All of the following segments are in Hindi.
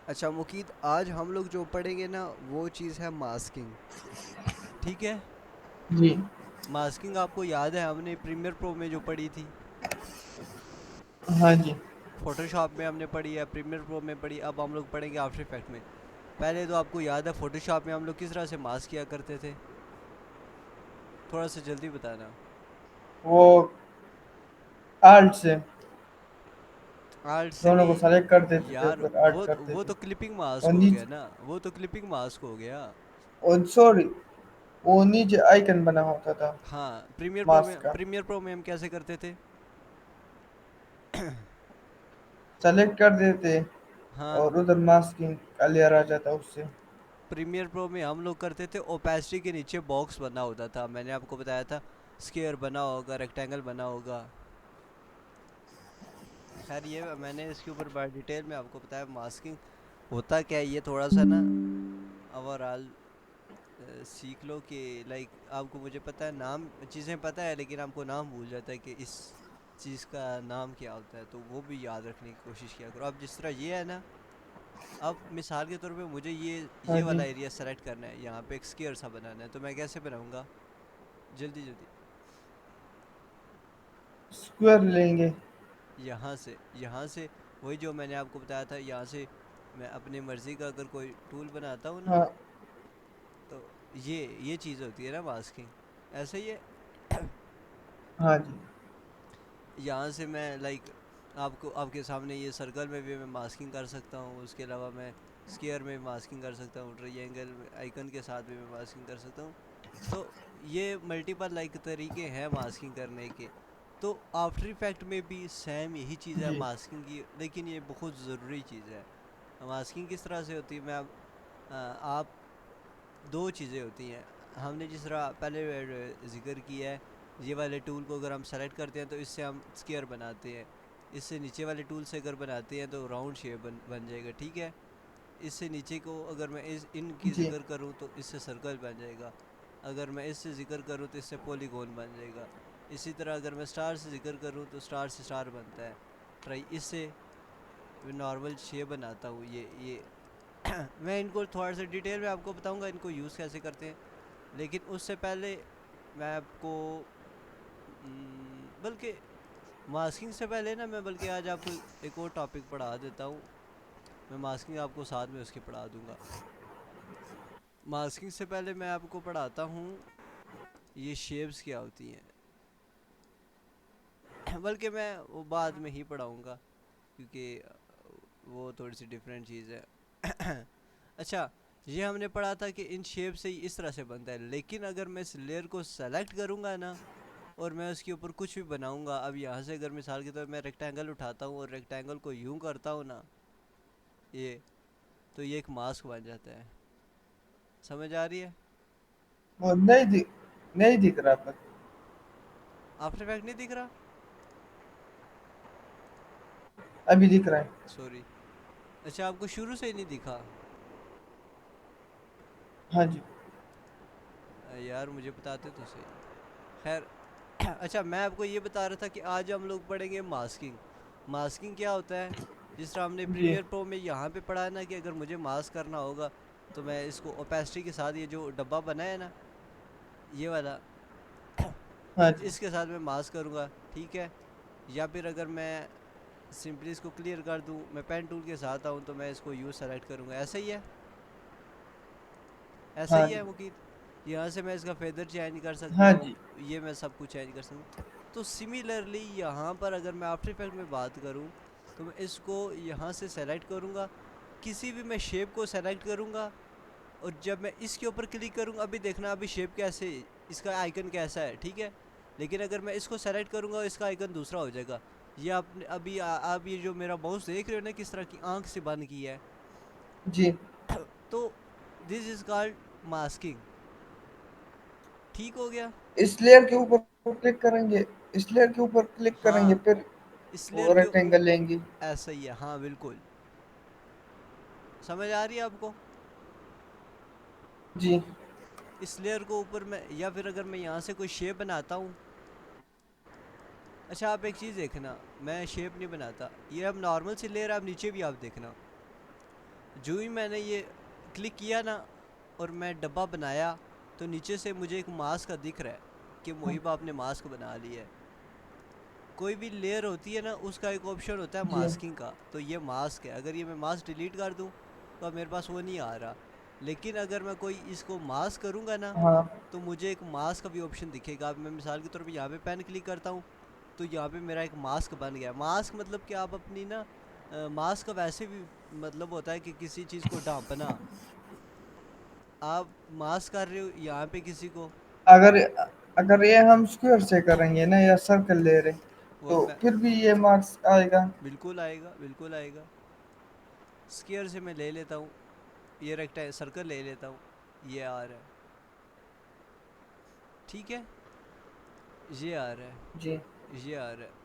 अच्छा मुकीद, आज हम लोग जो पढ़ेंगे ना वो चीज़ है मास्किंग। ठीक है। जी। मास्किंग आपको याद है हमने प्रीमियर प्रो में जो पढ़ी थी। हाँ जी। फोटोशॉप में हमने पढ़ी है, प्रीमियर प्रो में पढ़ी, अब हम लोग पढ़ेंगे आफ्टर इफेक्ट में। पहले तो आपको याद है फोटोशॉप में हम लोग किस तरह से मास्क किया करते थे? थोड़ा सा जल्दी बताना। वो आर्ट से आर्ट से दोनों को नहीं सेलेक्ट कर देते थे, यार, फिर आर्ट करते वो थे। तो क्लिपिंग मास्क और हो गया नीचे, ना, वो तो क्लिपिंग मास्क हो गया। और सॉरी, वो नीचे आइकन बना होता था हाँ, मास्क का। प्रीमियर प्रो में हम कैसे करते थे? सेलेक्ट कर देते हाँ, और उधर मास्किंग का लेयर आ जाता उससे। प्रीमियर प्रो में हम लोग करते थे ओपेसिटी के नीचे बॉक्स बना होता था, मैंने आपको बताया था। स्क्वायर बना होगा, रेक्टेंगल बना होगा। खैर ये मैंने इसके ऊपर बड़ा डिटेल में आपको बताया मास्किंग होता क्या है। ये थोड़ा सा ना ओवरऑल सीख लो कि लाइक आपको, मुझे पता है नाम चीज़ें पता है लेकिन आपको नाम भूल जाता है कि इस चीज़ का नाम क्या होता है, तो वो भी याद रखने की कोशिश किया करो। अब जिस तरह ये है ना, अब मिसाल के तौर पे मुझे हाँ ये जी। वाला एरिया सेलेक्ट करना है, यहाँ पे एक स्क्वायर सा बनाना है, तो मैं कैसे बनाऊंगा? जल्दी जल्दी। स्क्वायर लेंगे। यहाँ से वही जो मैंने आपको बताया था, यहाँ से मैं अपनी मर्ज़ी का अगर कोई टूल बनाता हूँ ना, हाँ। तो ये चीज़ होती है ना मास्किंग। ऐसे ही है। हाँ जी। यहाँ से मैं लाइक आपको आपके सामने ये सर्कल में भी मैं मास्किंग कर सकता हूँ, उसके अलावा मैं स्क्वायर में भी मास्किंग कर सकता हूँ, ट्रायंगल में आइकन के साथ भी मैं मास्किंग कर सकता हूँ। तो ये मल्टीपल लाइक तरीके हैं मास्किंग करने के। तो आफ्टर इफेक्ट में भी सेम यही चीज़ है जी। मास्किंग की, लेकिन ये बहुत ज़रूरी चीज़ है। मास्किंग किस तरह से होती है, मैं अब आप दो चीज़ें होती हैं। हमने जिस तरह पहले जिक्र किया है, ये वाले टूल को अगर हम सेलेक्ट करते हैं तो इससे हम स्क्वायर बनाते हैं। इससे नीचे वाले टूल से अगर बनाते हैं तो राउंड शेप बन जाएगा, ठीक है। इससे नीचे को अगर मैं इनकी जी। जिक्र करूँ तो इससे सर्कल बन जाएगा। अगर मैं इससे जिक्र करूँ तो इससे पॉलीगॉन बन जाएगा। इसी तरह अगर मैं स्टार से जिक्र करूँ तो स्टार से स्टार बनता है। ट्राई इससे नॉर्मल शेप बनाता हूँ ये मैं इनको थोड़ा सा डिटेल में आपको बताऊंगा इनको यूज़ कैसे करते हैं। लेकिन उससे पहले मैं आपको बल्कि मास्किंग से पहले ना, मैं बल्कि आज आपको एक और टॉपिक पढ़ा देता हूँ। मैं मास्किंग आपको साथ में उसके पढ़ा दूंगा। मास्किंग से पहले मैं आपको पढ़ाता हूँ ये शेप्स क्या होती हैं बल्कि मैं वो बाद में ही पढ़ाऊँगा, क्योंकि वो थोड़ी सी डिफरेंट चीज़ है। अच्छा, ये हमने पढ़ा था कि इन शेप से ही इस तरह से बनता है, लेकिन अगर मैं इस लेयर को सेलेक्ट करूँगा ना और मैं उसके ऊपर कुछ भी बनाऊँगा, अब यहाँ से अगर मिसाल के तौर मैं रेक्टेंगल उठाता हूँ और रेक्टेंगल को यूं करता हूँ ना, ये तो ये एक मास्क बन जाता है। समझ आ रही है? वो नहीं दिख रहा पर। आफ्टर इफेक्ट नहीं दिख रहा? अभी दिख रहा है। सॉरी। अच्छा, आपको शुरू से ही नहीं दिखा? हाँ जी। यार मुझे बताते तो सही। खैर अच्छा, मैं आपको ये बता रहा था कि आज हम लोग पढ़ेंगे मास्किंग। मास्किंग क्या होता है? जिस तरह हमने जी। प्रीमियर प्रो में यहाँ पे पढ़ा है ना कि अगर मुझे मास्क करना होगा तो मैं इसको ओपेसिटी के साथ, ये जो डब्बा बना है ना, ये वाला, हाँ जी। इसके साथ मैं मास्क करूँगा, ठीक है। या फिर अगर मैं सिंपली इसको क्लियर कर दूँ, मैं पेन टूल के साथ आऊँ तो मैं इसको यूज़ सेलेक्ट करूँगा, ऐसा ही है। ऐसा हाँ ही है जी। मुकीद। यहाँ से मैं इसका फेदर चेंज कर सकता हाँ हूँ, जी। ये मैं सब कुछ चेंज कर सकता हूँ। तो सिमिलरली यहाँ पर अगर मैं आफ्टर इफेक्ट में बात करूँ तो मैं इसको यहाँ से सेलेक्ट करूँगा, किसी भी मैं शेप को सेलेक्ट करूँगा, और जब मैं इसके ऊपर क्लिक करूँगा, अभी देखना अभी शेप कैसे, इसका आइकन कैसा है, ठीक है। लेकिन अगर मैं इसको सेलेक्ट करूँगा इसका आइकन दूसरा हो जाएगा। ये आपने अभी आप ये जो मेरा माउस देख रहे हो ना किस तरह की आंख से बंद की है, जी। तो दिस इज कॉल्ड मास्किंग। ठीक हो गया? इस लेयर के ऊपर क्लिक करेंगे, इस लेयर के ऊपर क्लिक करेंगे, हाँ, फिर इस वो लेयर के रेक्टेंगल लेंगे। ऐसा ही है, हाँ बिल्कुल। समझ आ रही है आपको? जी। इस लेयर को ऊपर मैं, या फिर अगर मैं यहाँ से कोई शेप बनाता हूँ। अच्छा, आप एक चीज़ देखना, मैं शेप नहीं बनाता, ये अब नॉर्मल सी लेयर, आप नीचे भी आप देखना, जो ही मैंने ये क्लिक किया ना और मैं डब्बा बनाया, तो नीचे से मुझे एक मास्क का दिख रहा है कि मुहिब आपने मास्क बना लिया है। कोई भी लेयर होती है ना, उसका एक ऑप्शन होता है जी मास्किंग का, तो ये मास्क है। अगर ये मैं मास्क डिलीट कर दूं तो अब मेरे पास वो नहीं आ रहा। लेकिन अगर मैं कोई इसको मास्क करूंगा ना, हाँ तो मुझे एक मास्क का भी ऑप्शन दिखेगा। अब मैं मिसाल के तौर पे यहाँ पे पेन क्लिक करता हूँ, तो यहाँ पे मेरा एक मास्क बन गया। मास्क मतलब कि आप अपनी ना मास्क का वैसे भी मतलब होता है कि किसी चीज़ को ढांपना। आप मास्क कर रहे हो यहाँ पे किसी को, अगर अगर ये हम स्क्वायर से करेंगे ना या सर्कल ले रहे वो अब तो मैं फिर भी ये मार्क्स आएगा। बिल्कुल आएगा, बिल्कुल आएगा। स्क्वायर से मैं ले लेता हूँ, ये रेक्टेंगल सर्कल ले लेता हूँ, ये आ रहा है, ठीक है, ये आ रहा जी है, ये आ रहा है।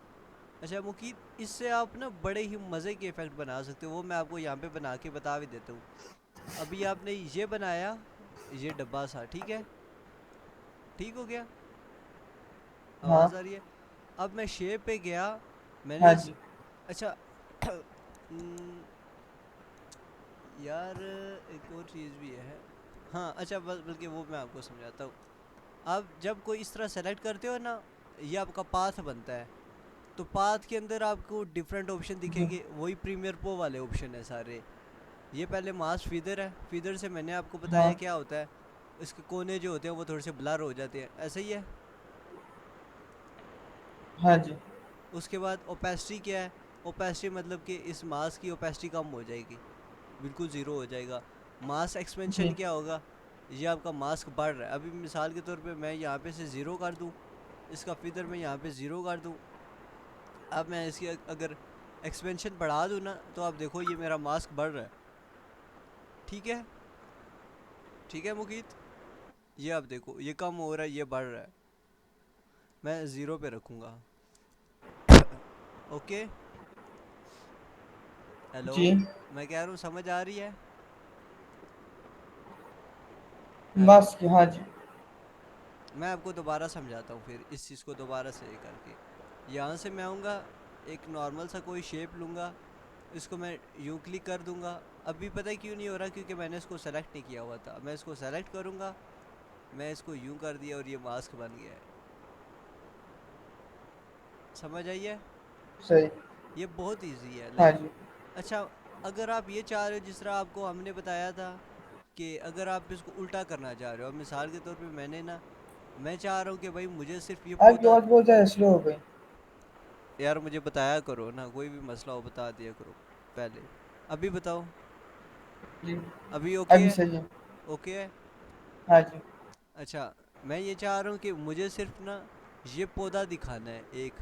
अच्छा मुकीत, इससे आप ना बड़े ही मज़े के इफ़ेक्ट बना सकते हो, वो मैं आपको यहाँ पे बना के बता भी देता हूँ। अभी आपने ये बनाया, ये डब्बा सा, ठीक है, ठीक हो गया, हाँ आवाज़ आ रही है। अब मैं शेप पे गया, मैंने हाँ इस, जी अच्छा हम्म, यार एक और चीज़ भी है। हाँ अच्छा, बस बल्कि वो मैं आपको समझाता हूँ। आप जब कोई इस तरह सेलेक्ट करते हो ना, ये आपका पाथ बनता है, तो पाथ के अंदर आपको डिफरेंट ऑप्शन जी दिखेंगे, वही प्रीमियर प्रो वाले ऑप्शन है सारे। ये पहले मास फीदर है, फीदर से मैंने आपको हाँ बताया क्या होता है, इसके कोने जो होते हैं वो थोड़े से ब्लर हो जाते हैं, ऐसे ही है। हाँ जी उसके बाद ओपेसिटी क्या है, ओपेसिटी मतलब कि इस मास की ओपेसिटी कम हो जाएगी, बिल्कुल ज़ीरो हो जाएगा। मास एक्सपेंशन जी क्या होगा, ये आपका मास्क बढ़ रहा है। अभी मिसाल के तौर पे मैं यहाँ पे से ज़ीरो कर दूँ, इसका फिदर मैं यहाँ पे ज़ीरो कर दूँ। अब मैं इसकी अगर एक्सपेंशन बढ़ा दूँ ना, तो आप देखो ये मेरा मास्क बढ़ रहा है, ठीक है, ठीक है मुकीत, ये आप देखो ये कम हो रहा है, ये बढ़ रहा है। मैं ज़ीरो पे रखूँगा, ओके। हेलो, जी मैं कह रहा हूँ समझ आ रही है? हेलो, बस हाँ जी मैं आपको दोबारा समझाता हूँ फिर इस चीज़ को दोबारा से ये करके। यहाँ से मैं आऊँगा, एक नॉर्मल सा कोई शेप लूँगा, इसको मैं यूँ क्लिक कर दूँगा। अभी पता है क्यों नहीं हो रहा, क्योंकि मैंने इसको सेलेक्ट नहीं किया हुआ था। मैं इसको सेलेक्ट करूँगा, मैं इसको यूँ कर दिया और ये मास्क बन गया है। समझ आई है? सही ये बहुत इजी है हाँ लाइक। जी अच्छा, अगर आप ये चाह रहे हो जिस तरह आपको हमने बताया था कि अगर आप इसको उल्टा करना चाह रहे हो, अब मिसाल के तौर पे मैंने ना, मैं चाह रहा हूँ कि भाई मुझे सिर्फ ये आपकी पौधा, आवाज़ बहुत ज़्यादा स्लो हो गई। यार मुझे बताया करो ना, कोई भी मसला हो बता दिया करो पहले। अभी बताओ, जी अभी ओके अभी है? सही है। ओके है। हाँ जी अच्छा, मैं ये चाह रहा हूँ कि मुझे सिर्फ ना ये पौधा दिखाना है एक,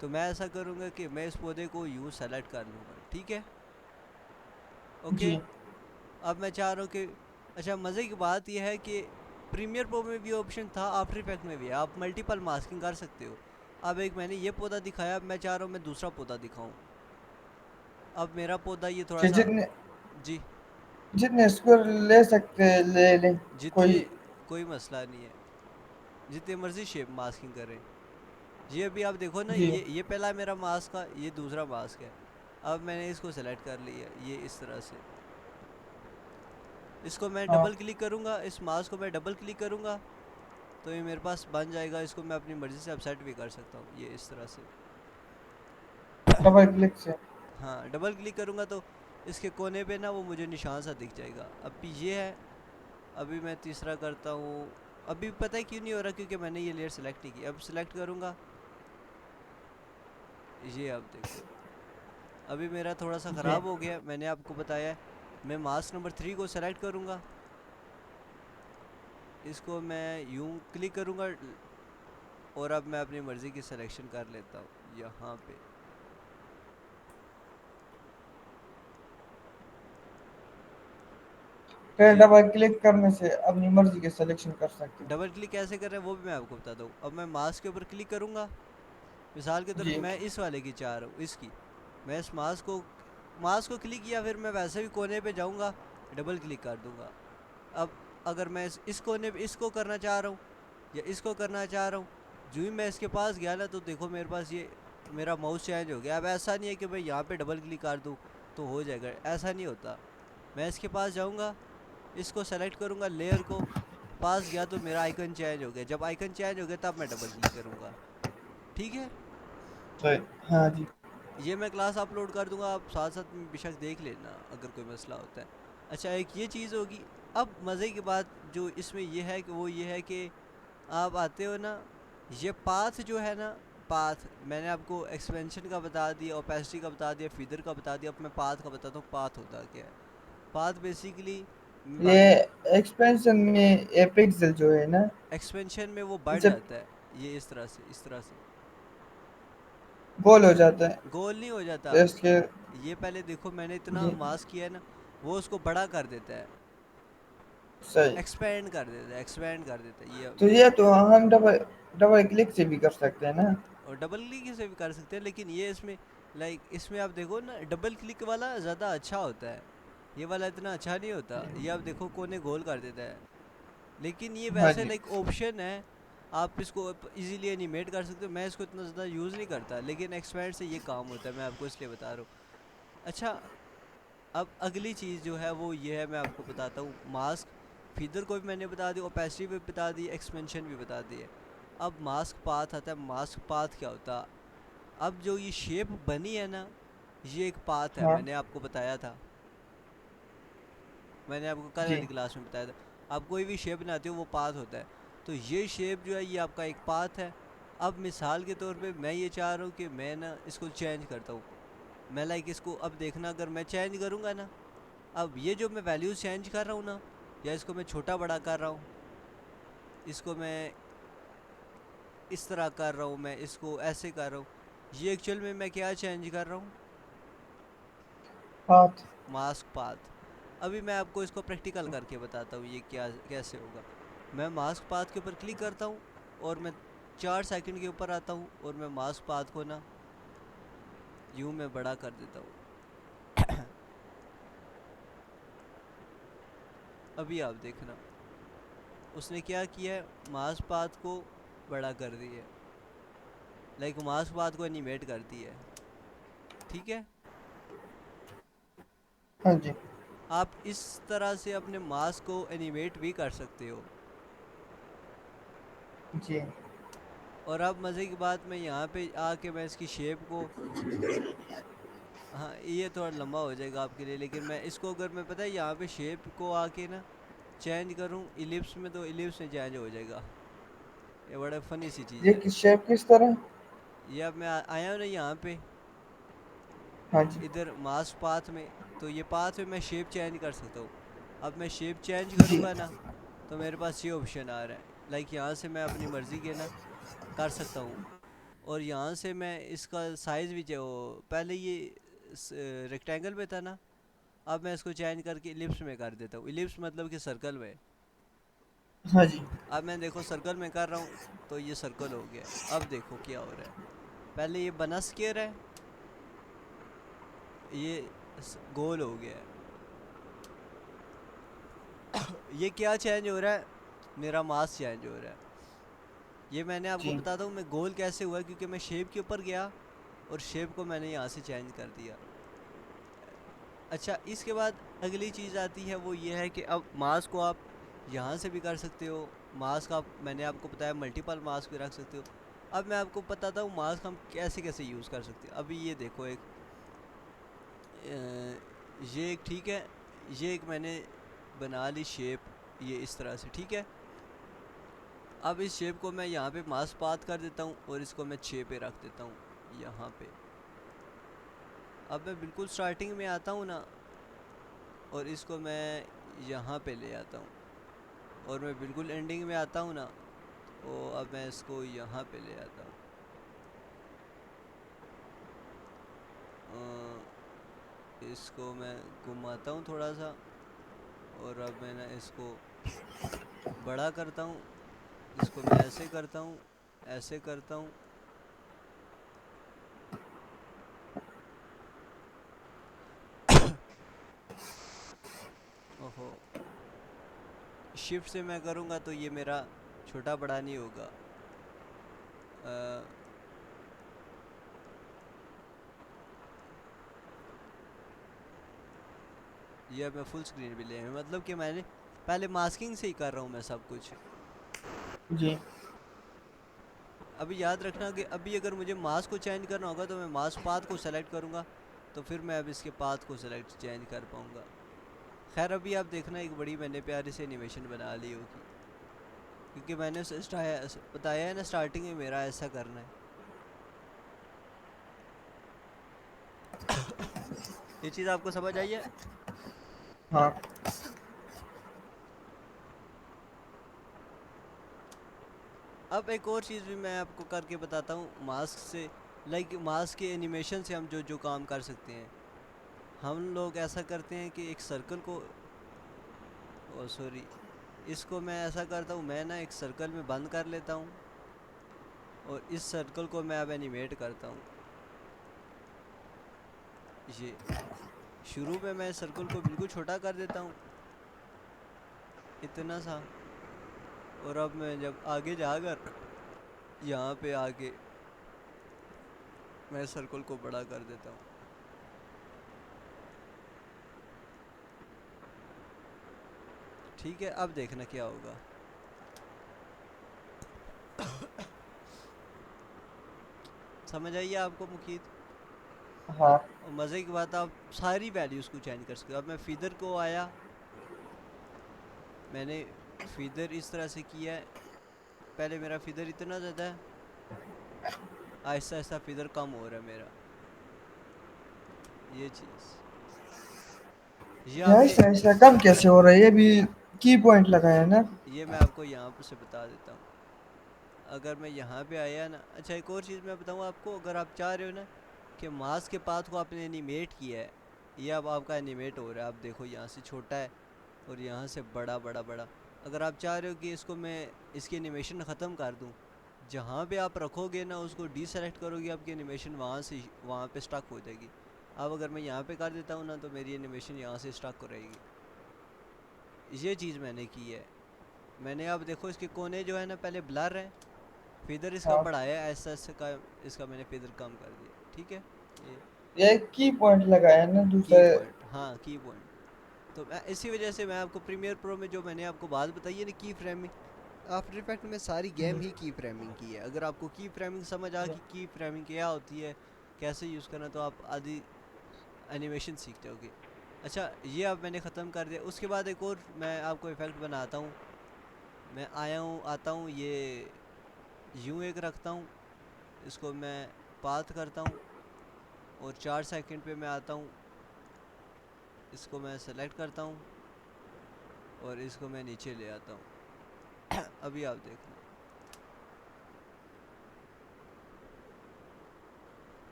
तो मैं ऐसा करूँगा कि मैं इस पौधे को यूँ सेलेक्ट कर लूँगा, ठीक है, ओके। जी अब मैं चाह रहा हूँ कि, अच्छा मज़े की बात यह है कि प्रीमियर प्रो में भी ऑप्शन था, आफ्टर इफेक्ट में भी है, आप मल्टीपल मास्किंग कर सकते हो। अब एक मैंने ये पौधा दिखाया, अब मैं चाह रहा हूँ मैं दूसरा पौधा दिखाऊं। अब मेरा पौधा ये थोड़ा कि सा, जितने जी, जितने स्क्वायर ले सकते ले लें जितने, कोई। कोई मसला नहीं है, जितने मर्जी शेप मास्किंग करें। ये अभी आप देखो ना, जी ये पहला मेरा मास्क का, ये दूसरा मास्क है। अब मैंने इसको सेलेक्ट कर लिया ये इस तरह से, इसको मैं हाँ डबल क्लिक करूँगा, इस मास्क को मैं डबल क्लिक करूँगा, तो ये मेरे पास बन जाएगा। इसको मैं अपनी मर्ज़ी से अपसेट भी कर सकता हूँ, ये इस तरह से। डबल क्लिक से। हाँ, डबल क्लिक करूँगा तो इसके कोने पे ना वो मुझे निशान सा दिख जाएगा। अभी ये है, अभी मैं तीसरा करता हूँ। अभी पता है क्यों नहीं हो रहा, क्योंकि मैंने ये लेयर सेलेक्ट नहीं की। अब सेलेक्ट करूँगा, ये अब देखो, अभी मेरा थोड़ा सा जी ख़राब हो गया, मैंने आपको बताया है। मैं मास्क नंबर 3 को सेलेक्ट करूँगा, इसको मैं यूँ क्लिक करूँगा, और अब मैं अपनी मर्ज़ी की सिलेक्शन कर लेता हूँ यहाँ पे। फिर ये डबल क्लिक करने से अपनी मर्जी के सिलेक्शन कर सकते डबल क्लिक कैसे कर रहे हैं वो भी मैं आपको बताता हूँ। अब मैं मास्क के ऊपर क्लिक करूँगा, मिसाल के हैं। तौर पे जी मैं इस वाले की चाह रहा हूँ, इसकी। मैं इस मास्क को क्लिक किया, फिर मैं वैसे भी कोने पे जाऊँगा, डबल क्लिक कर दूँगा। अब अगर मैं इस कोने पे इसको करना चाह रहा हूँ या इसको करना चाह रहा हूँ, जो ही मैं इसके पास गया ना, तो देखो मेरे पास ये मेरा माउस चेंज हो गया। अब ऐसा नहीं है कि मैं यहाँ पे डबल क्लिक कर दूँ तो हो जाएगा, ऐसा नहीं होता। मैं इसके पास जाऊंगा, इसको सेलेक्ट करूंगा लेयर को, पास गया तो मेरा आइकन चेंज हो गया। जब आइकन चेंज हो गया तब मैं डबल क्लिक करूंगा। ठीक है, सही। हाँ जी। ये मैं क्लास अपलोड कर दूंगा, आप साथ साथ में बेशक देख लेना अगर कोई मसला होता है। अच्छा, एक ये चीज़ होगी। अब मज़े की बात जो इसमें ये है कि वो ये है कि आप आते हो ना, ये पाथ जो है ना, पाथ मैंने आपको एक्सपेंशन का बता दिया, ओपेसिटी का बता दिया, फीदर का बता दिया। अब मैं पाथ का बताता हूँ, पाथ होता क्या है। पाथ बेसिकली ये बाकी एक्सपेंशन में ये पिक्सल जो है ना, एक्सपेंशन में वो बढ़ इसे जाता है। ये इस तरह से गोल हो जाता है। गोल नहीं हो जाता। तो इसके ये पहले देखो, मैंने इतना जी मास्क किया है ना, वो उसको बड़ा कर देता है, सही। एक्सपेंड कर देता है, एक्सपेंड कर देता है। तो ये ये तो हम डबल डबल क्लिक से भी कर सकते हैं ना। और डबल क्लिक से भी कर सकते हैं, लेकिन ये इसमें लाइक इसमें आप देखो ना, डबल क्लिक वाला ज़्यादा अच्छा होता है, ये वाला इतना अच्छा नहीं होता। ये आप देखो कोने गोल कर देता है, लेकिन ये हाँ वैसे जी। लाइक ऑप्शन है, आप इसको इजीली एनिमेट कर सकते हो। मैं इसको इतना ज़्यादा यूज़ नहीं करता, लेकिन एक्सपेंड से ये काम होता है, मैं आपको इसलिए बता रहा हूँ। अच्छा, अब अगली चीज़ जो है वो ये है, मैं आपको बताता हूँ। मास्क फीदर को भी मैंने बता दी, ओपेसिटी भी बता दी, एक्सपेंशन भी बता दी है। अब मास्क पाथ आता है। मास्क पाथ क्या होता है? अब जो ये शेप बनी है ना, ये एक पाथ है, हाँ मैंने आपको बताया था, मैंने आपको कल जी। वाली क्लास में बताया था। आप कोई भी शेप बनाते हो वो पाथ होता है। तो ये शेप जो है ये आपका एक पाथ है। अब मिसाल के तौर पे मैं ये चाह रहा हूँ कि मैं ना इसको चेंज करता हूँ। मैं लाइक इसको अब देखना, अगर मैं चेंज करूँगा ना, अब ये जो मैं वैल्यूज चेंज कर रहा हूँ ना, या इसको मैं छोटा बड़ा कर रहा हूँ, इसको मैं इस तरह कर रहा हूँ, मैं इसको ऐसे कर रहा हूँ, ये एक्चुअल में मैं क्या चेंज कर रहा हूँ? हाथ। Mask path. अभी मैं आपको इसको प्रैक्टिकल करके बताता हूँ ये क्या कैसे होगा। मैं मास्क पाथ के ऊपर क्लिक करता हूँ, और मैं 4 सेकंड के ऊपर आता हूँ, और मैं मास्क पाथ को ना यूँ मैं बड़ा कर देता हूँ। अभी आप देखना, उसने क्या किया है, मास्क पाथ को बड़ा कर दिया है, लाइक मास्क पाथ को एनिमेट कर दिया है। ठीक है, हाँ जी। आप इस तरह से अपने मास्क को एनिमेट भी कर सकते हो। जी। और अब मज़े की बात, मैं यहाँ पे आके मैं इसकी शेप को, हाँ ये थोड़ा लंबा हो जाएगा आपके लिए, लेकिन मैं इसको अगर मैं पता है यहाँ पे शेप को आके ना चेंज करूँ इलिप्स में, तो इलिप्स में चेंज हो जाएगा। ये बड़ा फनी सी चीज़ ये है। किस शेप किस तरह। ये अब मैं आया हूँ ना यहाँ पे, हाँ जी। इधर मास्क पाथ में, तो ये पाथ में मैं शेप चेंज कर सकता हूँ। अब मैं शेप चेंज जी। करूँगा ना, तो मेरे पास ये ऑप्शन आ रहा है, लाइक यहाँ से मैं अपनी मर्ज़ी के ना कर सकता हूँ। और यहाँ से मैं इसका साइज़ भी जो पहले ये रेक्टेंगल में था ना, अब मैं इसको चेंज करके इलिप्स में कर देता हूँ। इलिप्स मतलब कि सर्कल में। हाँ जी। अब मैं देखो सर्कल में कर रहा हूँ, तो ये सर्कल हो गया। अब देखो क्या हो रहा है, पहले ये बना स्क्वायर है, ये गोल हो गया है। ये क्या चेंज हो रहा है? मेरा मास चेंज हो रहा है। ये मैंने आपको जी। बताता हूँ मैं गोल कैसे हुआ, क्योंकि मैं शेप के ऊपर गया और शेप को मैंने यहाँ से चेंज कर दिया। अच्छा, इसके बाद अगली चीज़ आती है, वो ये है कि अब मास को आप यहाँ से भी कर सकते हो। मास्क आप, मैंने आपको बताया मल्टीपल मास्क भी रख सकते हो। अब मैं आपको बताता हूँ मास्क हम कैसे कैसे यूज़ कर सकते हैं। अभी ये देखो, एक ये एक ठीक है, ये एक मैंने बना ली शेप, ये इस तरह से ठीक है। अब इस शेप को मैं यहाँ पे मास्क पाथ कर देता हूँ, और इसको मैं 6 पे रख देता हूँ, यहाँ पे। अब मैं बिल्कुल स्टार्टिंग में आता हूँ ना, और इसको मैं यहाँ पे ले आता हूँ, और मैं बिल्कुल एंडिंग में आता हूँ ना, तो अब मैं इसको यहाँ पे ले आता हूँ। इसको मैं घुमाता हूँ थोड़ा सा, और अब मैं ना इसको बड़ा करता हूँ, इसको मैं ऐसे करता हूँ, ऐसे करता हूँ। ओहो, शिफ्ट से मैं करूँगा तो ये मेरा छोटा बड़ा नहीं होगा। अ, ये अब मैं फुल स्क्रीन भी ले आया हूं, मतलब कि मैंने पहले मास्किंग से ही कर रहा हूँ मैं सब कुछ। जी। अभी याद रखना कि अभी अगर मुझे मास्क को चेंज करना होगा तो मैं मास्क पाथ को सेलेक्ट करूँगा, तो फिर मैं अब इसके पाथ को सेलेक्ट चेंज कर पाऊँगा। खैर अभी आप देखना एक बड़ी मैंने प्यारी सी एनिमेशन बना ली होगी, क्योंकि मैंने उसे बताया है ना स्टार्टिंग में मेरा ऐसा करना है। ये चीज़ आपको समझ आई है? हाँ। अब एक और चीज़ भी मैं आपको करके बताता हूँ मास्क से। लाइक मास्क के एनिमेशन से हम जो जो काम कर सकते हैं, हम लोग ऐसा करते हैं कि एक सर्कल को, ओ सॉरी, इसको मैं ऐसा करता हूँ, मैं ना एक सर्कल में बंद कर लेता हूँ और इस सर्कल को मैं अब एनिमेट करता हूँ। ये शुरू में मैं सर्कल को बिल्कुल छोटा कर देता हूँ, इतना सा। और अब मैं जब आगे जाकर यहाँ पे आके मैं सर्कल को बड़ा कर देता हूँ। ठीक है, अब देखना क्या होगा। समझ आइए आपको मुकीद? हाँ। और मज़े की बात, आप सारी वैल्यूज़ को चेंज कर सकते हो। अब मैं फीदर को आया, मैंने फीदर इस तरह से किया है। पहले मेरा फीदर इतना ज़्यादा है, आहिस्ता आहिस्ता फीदर कम हो रहा है मेरा। ये चीज़, ये यार आपने, ऐसा ऐसा कम कैसे हो रहा है, ये भी की पॉइंट लगाया है ना। ये मैं आपको यहाँ पर से बता देता हूँ। अगर मैं यहाँ पे आया ना, अच्छा एक और चीज़ मैं बताऊँ आपको, अगर आप चाह रहे हो ना कि मास के पाथ को आपने एनिमेट किया है, ये अब आपका एनिमेट हो रहा है। आप देखो यहाँ से छोटा है और यहाँ से बड़ा बड़ा बड़ा। अगर आप चाह रहे हो कि इसको मैं, इसकी एनिमेशन ख़त्म कर दूँ, जहाँ पे आप रखोगे ना उसको डीसेलेक्ट करोगे, आपकी एनिमेशन वहाँ से वहाँ पे स्टक हो जाएगी। अब अगर मैं यहाँ पे कर देता हूँ ना तो मेरी एनिमेशन यहाँ से स्टक हो रहेगी। ये चीज़ मैंने की है। मैंने अब देखो इसके कोने जो है ना पहले ब्लर है, फेदर इसका हाँ, बढ़ाया है, ऐसा ऐसा का इसका मैंने फेदर कम कर दिया। ठीक है, ये ये की पॉइंट लगाया है ना की दूसरे। पॉइंट, हाँ की पॉइंट। तो मैं इसी वजह से मैं आपको प्रीमियर प्रो में जो मैंने आपको बात बताई है ना की फ्रेमिंग, आफ्टर इफेक्ट में सारी गेम ही की फ्रेमिंग की है। अगर आपको की फ्रेमिंग समझ आ कि की फ्रेमिंग क्या होती है, कैसे यूज़ करना, तो आप आधी एनिमेशन सीख जाओगे। अच्छा, ये अब मैंने ख़त्म कर दिया। उसके बाद एक और मैं आपको इफ़ेक्ट बनाता हूँ। मैं आया हूँ आता हूँ, ये यूँ एक रखता हूँ, इसको मैं पाथ करता हूँ और 4 सेकंड पे मैं आता हूँ, इसको मैं सेलेक्ट करता हूँ और इसको मैं नीचे ले आता हूँ। अभी आप देखना,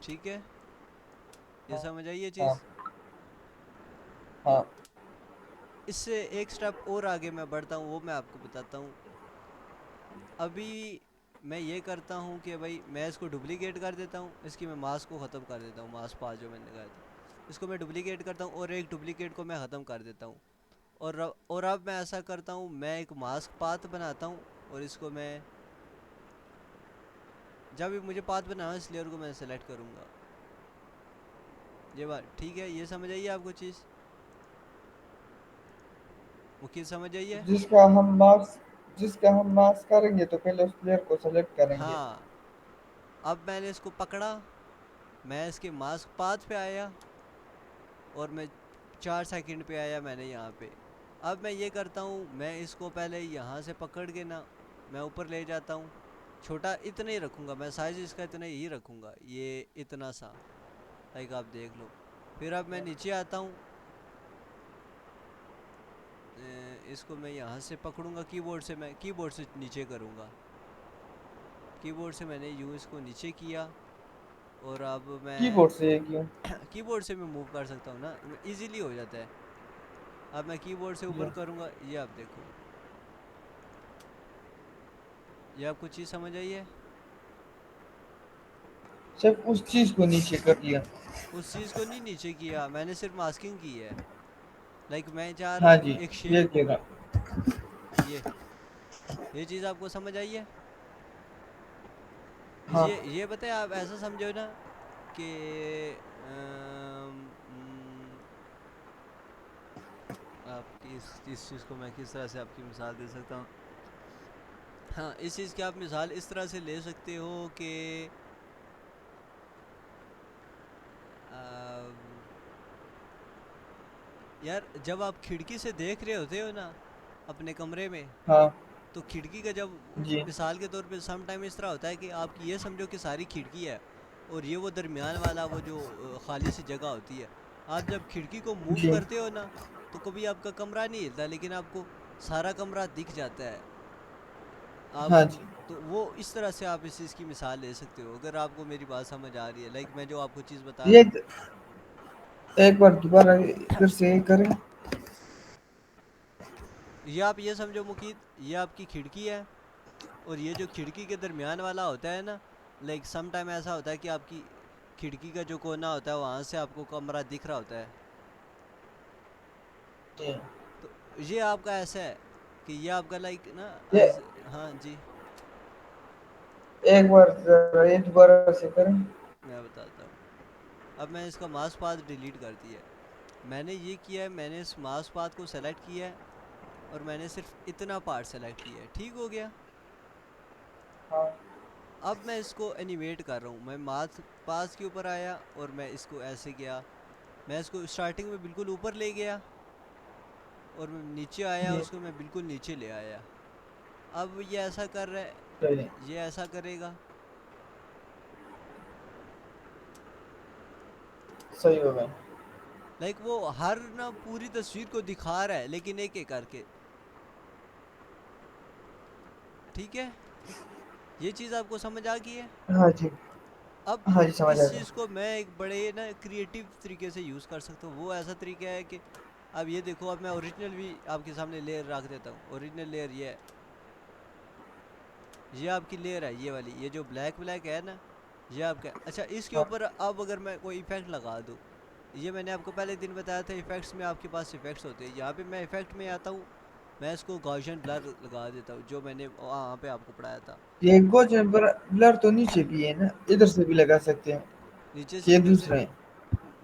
ठीक है, ये हाँ। समझ आई ये हाँ। चीज़? हाँ। इससे एक स्टेप और आगे मैं बढ़ता हूँ, वो मैं आपको बताता हूँ। अभी मैं ये करता हूँ कि भाई मैं इसको डुप्लीकेट कर देता हूँ, इसकी मैं मास्क को ख़त्म कर देता हूँ, मास्क पास जो मैंने लगाया था इसको मैं डुप्लीकेट करता हूँ और एक डुप्लीकेट को मैं ख़त्म कर देता हूँ। और अब मैं ऐसा करता हूँ, मैं एक मास्क पाथ बनाता हूँ और इसको मैं, जब भी मुझे पाथ बनाना है इस लेयर को मैं सेलेक्ट करूँगा। ये बात ठीक है, ये समझ आइए आपको चीज़? मुख्य समझ आइए? जिसका हम मार्क्स करेंगे तो पहले उस प्लेयर को सेलेक्ट करेंगे। हाँ, अब मैंने इसको पकड़ा, मैं इसके मास्क पाथ पे आया और मैं 4 सेकंड पे आया मैंने यहाँ पे। अब मैं ये करता हूँ, मैं इसको पहले यहाँ से पकड़ के ना मैं ऊपर ले जाता हूँ। छोटा इतना ही रखूँगा मैं, साइज इसका इतना ही रखूँगा, ये इतना सा, लाइक आप देख लो। फिर अब मैं नीचे आता हूँ, इसको मैं यहाँ से पकड़ूंगा, कीबोर्ड से मैं कीबोर्ड से नीचे करूँगा। कीबोर्ड से मैंने यूँ इसको नीचे किया और अब मैं कीबोर्ड से ये क्यों? कीबोर्ड से मैं मूव कर सकता हूँ ना, इजीली हो जाता है। अब मैं कीबोर्ड से ऊपर ये करूँगा, ये आप देखो, ये आपको चीज़ समझ आई है? सिर्फ उस चीज को नीचे कर दिया। उस चीज़ को नहीं नीचे किया मैंने, सिर्फ मास्किंग की है। लाइक मैं चाह रहा हाँ हूँ जी, एक ये शेप, किया था। ये चीज़ आपको समझ आई है? हाँ। ये बताए, आप ऐसा समझो ना कि अम, इस चीज़ को मैं किस तरह से आपकी मिसाल दे सकता हूँ। हाँ, इस चीज़ की आप मिसाल इस तरह से ले सकते हो कि यार जब आप खिड़की से देख रहे होते हो ना अपने कमरे में, हाँ तो खिड़की का जब जी मिसाल के तौर पे सम टाइम इस तरह होता है कि आप ये समझो कि सारी खिड़की है और ये वो दरमियान वाला वो जो खाली सी जगह होती है। आप जब खिड़की को मूव जी। करते हो ना, तो कभी आपका कमरा नहीं हिलता लेकिन आपको सारा कमरा दिख जाता है। आप हाँ जी। तो वो इस तरह से आप इस चीज़ की मिसाल ले सकते हो, अगर आपको मेरी बात समझ आ रही है। लाइक मैं जो आपको चीज़ बता रहा ये हूँ। एक बार दोबारा फिर से करें। ये आप ये समझो मुकीत, ये आपकी खिड़की है और ये जो खिड़की के दरमियान वाला होता है ना, लाइक सम टाइम ऐसा होता है कि आपकी खिड़की का जो कोना होता है वहाँ से आपको कमरा दिख रहा होता है। जी। तो ये आपका ऐसा है कि ये आपका लाइक ना ये हाँ जी, एक बार जरा ये दोबारा से करें। मैं बताता हूँ। अब मैं इसका माउस पाथ डिलीट कर दिया है। मैंने ये किया है, मैंने इस माउस पाथ को सेलेक्ट किया है और मैंने सिर्फ इतना पार्ट सेलेक्ट किया है, ठीक हो गया। हाँ अब मैं इसको एनिमेट कर रहा हूँ, मैं माउस पाथ के ऊपर आया और मैं इसको ऐसे किया। मैं इसको स्टार्टिंग में बिल्कुल ऊपर ले गया और मैं नीचे आया, जी। उसको मैं बिल्कुल नीचे ले आया। अब ये ऐसा कर रहा है, सही ये ऐसा करेगा। सही हो गए। लाइक वो हर ना पूरी तस्वीर को दिखा रहा है लेकिन एक एक करके। ठीक है, ये चीज़ आपको समझ आ गई है। हाँ जी। अब हाँ जी समझ आ इस गया। चीज़ को मैं एक बड़े ना क्रिएटिव तरीके से यूज़ कर सकता हूँ। वो ऐसा तरीका है कि अब ये देखो, अब मैं ओरिजिनल भी आपके सामने लेयर रख देता हूँ। ओरिजिनल लेयर ये है, ये आपकी लेयर है, ये वाली, ये जो ब्लैक ब्लैक है ना, ये आपका। अच्छा, इसके हाँ ऊपर अब अगर मैं कोई इफेक्ट लगा दूँ, ये मैंने आपको पहले दिन बताया था इफेक्ट्स में आपके पास इफेक्ट्स होते हैं। यहाँ पे मैं इफेक्ट में आता हूँ, मैं इसको गॉसियन ब्लर लगा देता हूँ जो मैंने वहाँ पे आपको पढ़ाया था। ये गोल्डन ब्लर तो नीचे भी है ना, इधर से भी लगा सकते हैं। नीचे से ये किधर से? दूसरा है।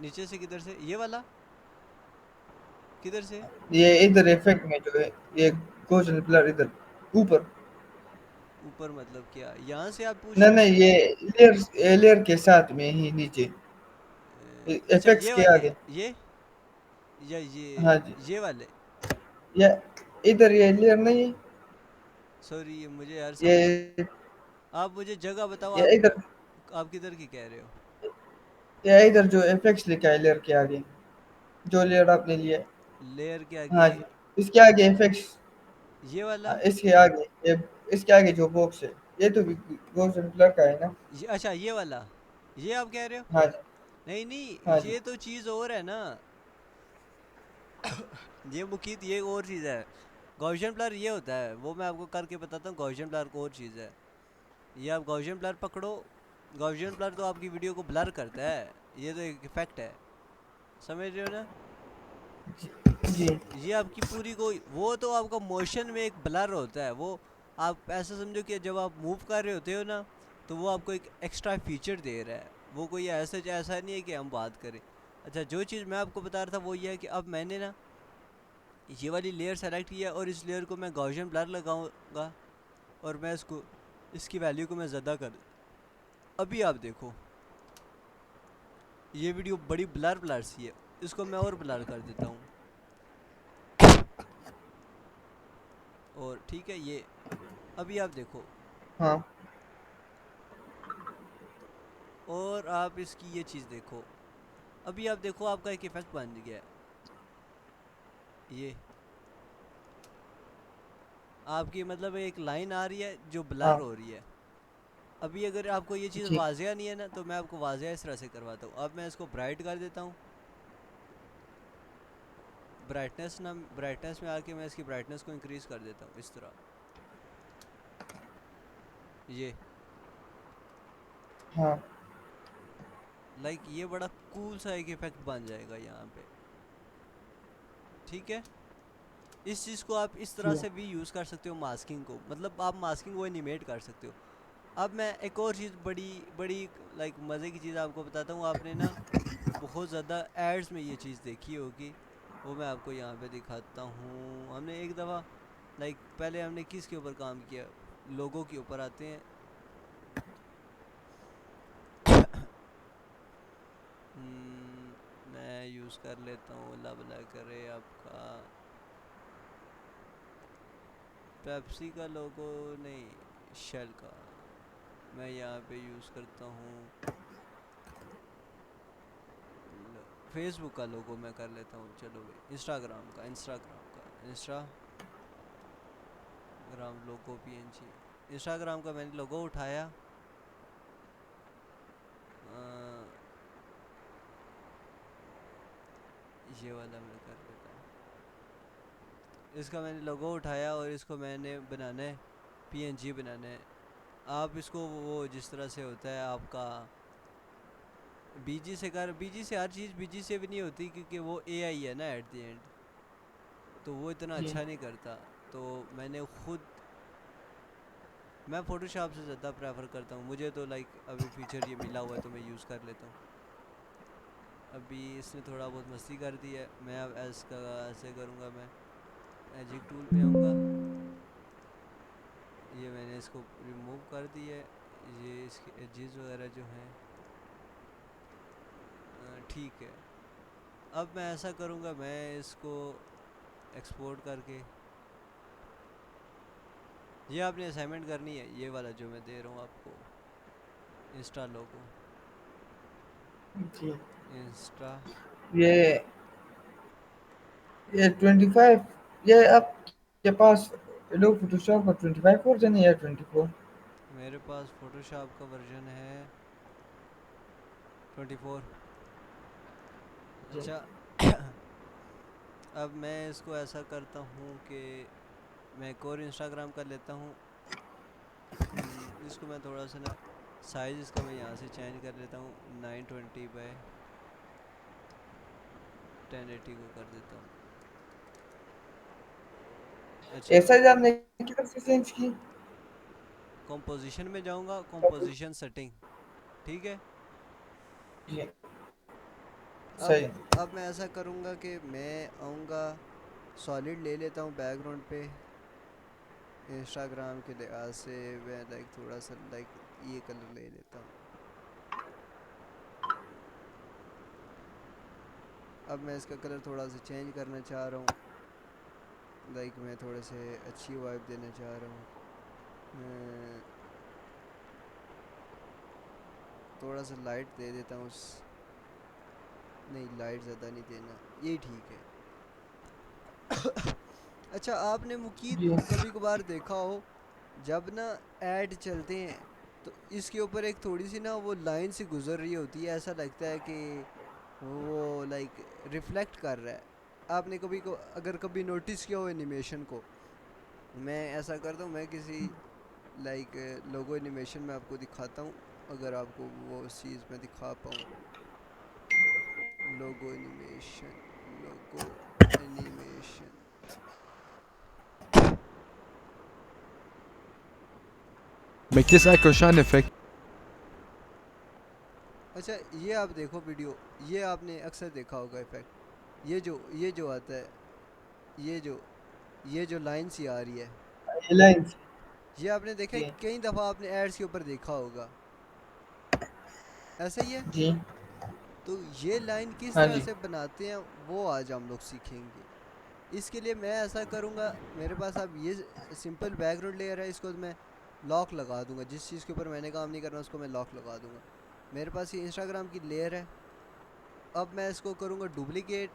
नीचे से किधर से ये वाला? किधर से? ये इधर इफेक्ट में जो है, ये गोल्डन ब्लर इधर ऊपर। ऊपर मतलब क्या, यहाँ से आप पूछ नहीं रहे हो? नहीं, ये लेयर के साथ में ही नीचे, अच्छा, इफेक्ट्स ये के वाले, आगे। ये या हाँ जी। ये वाले? ये इधर ये लेयर नहीं है। सॉरी, मुझे यार समझ, ये आप मुझे जगह बताओ, ये इधर, आप किधर की कह रहे हो? ये इधर जो इफेक्ट्स लिखा है लेयर के आगे, जो लेयर आपने लिया है। लेयर के आगे? हाँ जी, इसके आगे इफेक्ट्स। ये वाला? हाँ, इसके आगे ये, इसके आगे जो बॉक्स है, ये तो गोल्डन ब्लर का है ना। ये, अच्छा ये वाला, ये आप कह रहे हो? हाँ जी। नहीं नहीं, हाँ जी। ये तो चीज़ और है ना। ये मुकीत, ये और चीज़ है। गॉसियन ब्लर ये होता है, वो मैं आपको करके बताता हूँ। गॉसियन ब्लर को और चीज़ है। ये आप गॉसियन ब्लर पकड़ो। गॉसियन ब्लर तो आपकी वीडियो को ब्लर करता है, ये तो एक इफेक्ट है, समझ रहे हो ना। जी। ये आपकी पूरी को, वो तो आपका मोशन में एक ब्लर होता है वो। आप ऐसा समझो कि जब आप मूव कर रहे होते हो ना, तो वो आपको एक एक्स्ट्रा फीचर दे रहा है। वो कोई ऐसा नहीं है कि हम बात करें। अच्छा, जो चीज़ मैं आपको बता रहा था वो ये है कि अब मैंने ना ये वाली लेयर सेलेक्ट किया और इस लेयर को मैं गॉसियन ब्लर लगाऊंगा और मैं इसको, इसकी वैल्यू को मैं ज़्यादा कर देता। अभी आप देखो, ये वीडियो बड़ी ब्लर ब्लर सी है, इसको मैं और ब्लर कर देता हूँ। और ठीक है, ये अभी आप देखो, हाँ और आप इसकी ये चीज़ देखो। अभी आप देखो, आपका एक इफेक्ट बन गया है। ये आपकी मतलब एक लाइन आ रही है जो ब्लर हाँ। हो रही है। अभी अगर आपको ये चीज़ जी। वाजिया नहीं है ना, तो मैं आपको वाजिया इस तरह से करवाता हूँ। अब मैं इसको ब्राइट कर देता हूँ। ब्राइटनेस ना, ब्राइटनेस में आके मैं इसकी ब्राइटनेस को इंक्रीज़ कर देता हूँ इस तरह। ये हाँ लाइक ये बड़ा कूल सा एक इफेक्ट बन जाएगा यहाँ पे। ठीक है, इस चीज़ को आप इस तरह जी। से भी यूज़ कर सकते हो मास्किंग को, मतलब आप मास्किंग को एनिमेट कर सकते हो। अब मैं एक और चीज़ बड़ी बड़ी लाइक मज़े की चीज़ आपको बताता हूँ। आपने ना बहुत ज़्यादा एड्स में ये चीज़ देखी होगी वो मैं आपको यहाँ पे दिखाता हूँ। हमने एक दफ़ा लाइक पहले हमने किसके ऊपर काम किया, लोगों के ऊपर आते हैं। मैं यूज़ कर लेता हूँ अल्लाह भला करे आपका पेप्सी का लोगो, नहीं शेल का। मैं यहाँ पे यूज़ करता हूँ फेसबुक का लोगो मैं कर लेता हूँ। चलो भाई इंस्टाग्राम का लोगो पीएनजी। इंस्टाग्राम का मैंने लोगो उठाया, ये वाला मैं कर लेता हूँ। इसका मैंने लोगो उठाया और इसको मैंने बनाना है, पीएनजी बनाना है। आप इसको वो जिस तरह से होता है आपका बीजी से हर चीज़ बीजी से भी नहीं होती, क्योंकि वो एआई है ना एट द एंड, तो वो इतना जी अच्छा नहीं करता। तो मैंने खुद मैं फ़ोटोशॉप से ज़्यादा प्रेफर करता हूँ। मुझे तो लाइक अभी फीचर ये मिला हुआ है तो मैं यूज़ कर लेता हूँ। अभी इसने थोड़ा बहुत मस्ती कर दी है, मैं अब ऐसे करूँगा। मैं मैजिक टूल पे आऊँगा, ये मैंने इसको रिमूव कर दी है। ये इसके एजेस वगैरह जो हैं ठीक है। अब मैं ऐसा करूँगा, मैं इसको एक्सपोर्ट करके, ये आपने असाइनमेंट करनी है, ये वाला जो मैं दे रहा हूँ आपको, इंस्टा लोगो। जी। इंस्टा ये ये 25, ये आपके पास एडोब फोटोशॉप का 25 वर्जन है या 24? मेरे पास फोटोशॉप का वर्जन है 24। जी अच्छा। अब मैं इसको ऐसा करता हूँ कि मैं एक और इंस्टाग्राम कर लेता हूँ। इसको मैं थोड़ा सा ना साइज़ इसका मैं यहाँ से चेंज कर लेता हूँ, 920 बाय 1080 को कर देता हूँ। अच्छा, ऐसा ही आपने किधर से चेंज की? कंपोजिशन में जाऊँगा, कंपोजिशन सेटिंग, ठीक है। जी अब सही। अब मैं ऐसा करूँगा कि मैं आऊँगा, सॉलिड ले लेता हूँ बैकग्राउंड पे। इंस्टाग्राम के लिहाज से मैं लाइक थोड़ा सा लाइक ये कलर ले लेता हूँ। अब मैं इसका कलर थोड़ा सा चेंज करना चाह रहा हूँ, लाइक मैं थोड़े से अच्छी वाइब देना चाह रहा हूँ। थोड़ा सा लाइट दे देता हूँ नहीं लाइट ज़्यादा नहीं देना, ये ठीक है। अच्छा, आपने मुकीद जी कभी कभार देखा हो, जब ना ऐड चलते हैं तो इसके ऊपर एक थोड़ी सी ना वो लाइन से गुजर रही होती है, ऐसा लगता है कि वो लाइक रिफ्लेक्ट कर रहा है। आपने अगर कभी नोटिस किया हो एनिमेशन को, मैं ऐसा करता हूँ, मैं किसी लाइक लोगो एनिमेशन में आपको दिखाता हूँ, अगर आपको वो उस चीज़ में दिखा पाऊँ। Logo animation, logo animation. Make this echo shine effect. अच्छा, ये आप देखो वीडियो, ये आपने अक्सर देखा होगा इफेक्ट, ये जो आता है, ये जो ये जो लाइन सी आ रही है, लाइंस। ये आपने देखा है, जी कई दफ़ा आपने एड्स के ऊपर देखा होगा, ऐसा ही है। जी तो ये लाइन किस हाँ तरह जी से बनाते हैं वो आज हम लोग सीखेंगे। इसके लिए मैं ऐसा करूँगा, मेरे पास अब ये सिंपल बैकग्राउंड लेयर है, इसको मैं लॉक लगा दूंगा। जिस चीज़ के ऊपर मैंने काम नहीं करना उसको मैं लॉक लगा दूंगा। मेरे पास ये इंस्टाग्राम की लेयर है। अब मैं इसको करूँगा डुप्लीकेट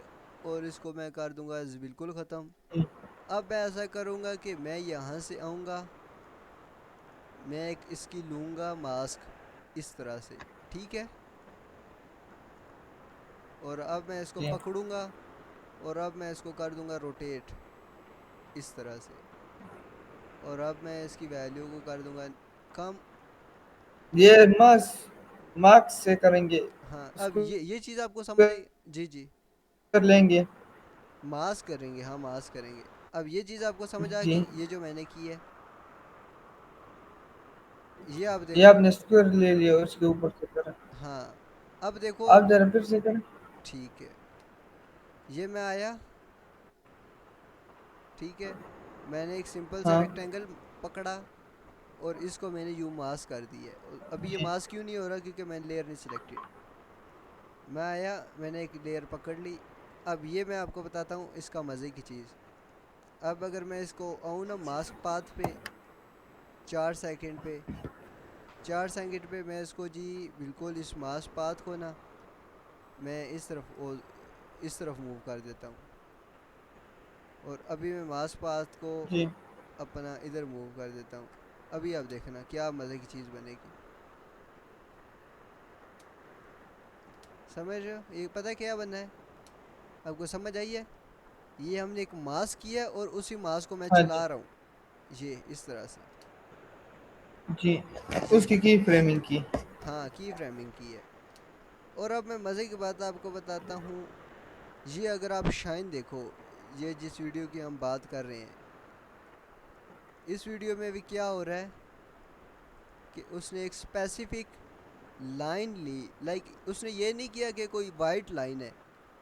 और इसको मैं कर दूंगा बिल्कुल ख़त्म। जी अब मैं ऐसा करूँगा कि मैं यहाँ से आऊँगा, मैं एक इसकी लूँगा मास्क, इस तरह से, ठीक है। और अब मैं इसको जी। पकड़ूँगा और अब मैं इसको कर दूँगा रोटेट, इस तरह से। और अब मैं इसकी वैल्यू को कर दूँगा कम। ये मार्क्स से करेंगे, हाँ, अब उसको ये चीज़ आपको समझ आई। जी जी, कर लेंगे। मास्क करेंगे, हाँ मास्क करेंगे। अब ये चीज़ आपको समझ आ जी गई, ये जो मैंने की है, ये आप ये देखो। आपने स्क्वायर ले लिया, उसके ऊपर से करें। हाँ, अब देखो। आप जरा फिर से करें। ठीक है, ये मैं आया, ठीक है, मैंने एक सिंपल सा हाँ रेक्टेंगल पकड़ा और इसको मैंने यूँ मास्क कर दिया है। और अभी ये जी मास्क क्यों नहीं हो रहा, क्योंकि मैंने लेयर नहीं सिलेक्टेड। मैं आया, मैंने एक लेयर पकड़ ली। अब ये मैं आपको बताता हूँ इसका मज़े की चीज़। अब अगर मैं इसको आऊँ ना मास्क पाथ पे, 4 सेकंड पे, 4 सेकंड पे मैं इसको जी बिल्कुल इस मास्क पाथ को ना मैं इस तरफ इस तरफ मूव कर देता हूँ। और अभी मैं मास्क पाथ को जी अपना इधर मूव कर देता हूँ। अभी आप देखना क्या मज़े की चीज़ बनेगी। समझ रहे हो ये पता है क्या बनना है, आपको समझ आई है? ये हमने एक मास्क किया है और उसी मास्क को मैं हाँ जी चला रहा हूँ, ये इस तरह से। जी जी उसकी की फ्रेमिंग की। हाँ, की फ्रेमिंग की है। और अब मैं मज़े की बात आपको बताता हूँ। ये अगर आप शाइन देखो, ये जिस वीडियो की हम बात कर रहे हैं, इस वीडियो में भी क्या हो रहा है कि उसने एक स्पेसिफिक लाइन ली। लाइक उसने ये नहीं किया कि कोई वाइट लाइन है,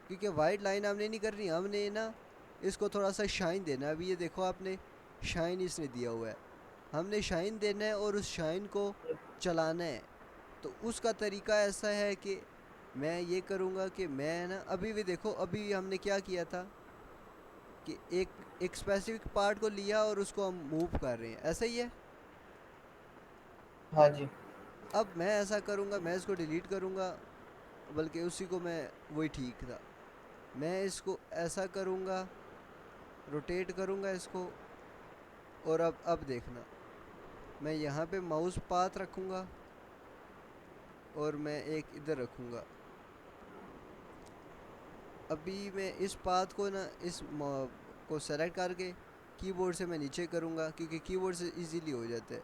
क्योंकि वाइट लाइन हमने नहीं करनी, हमने ना इसको थोड़ा सा शाइन देना है। अभी ये देखो आपने शाइन इसने दिया हुआ है, हमने शाइन देना है और उस शाइन को चलाना है। तो उसका तरीका ऐसा है कि मैं ये करूँगा कि मैं ना अभी भी देखो, अभी हमने क्या किया था कि एक स्पेसिफिक पार्ट को लिया और उसको हम मूव कर रहे हैं, ऐसा ही है। हाँ जी अब मैं ऐसा करूँगा, मैं इसको डिलीट करूँगा, बल्कि उसी को मैं, वही ठीक था। मैं इसको ऐसा करूँगा, रोटेट करूँगा इसको। और अब देखना, मैं यहाँ पे माउस पाथ रखूँगा और मैं एक इधर रखूँगा। अभी मैं इस पाथ को ना को सेलेक्ट करके कीबोर्ड से मैं नीचे करूँगा, क्योंकि कीबोर्ड से इजीली हो जाता है।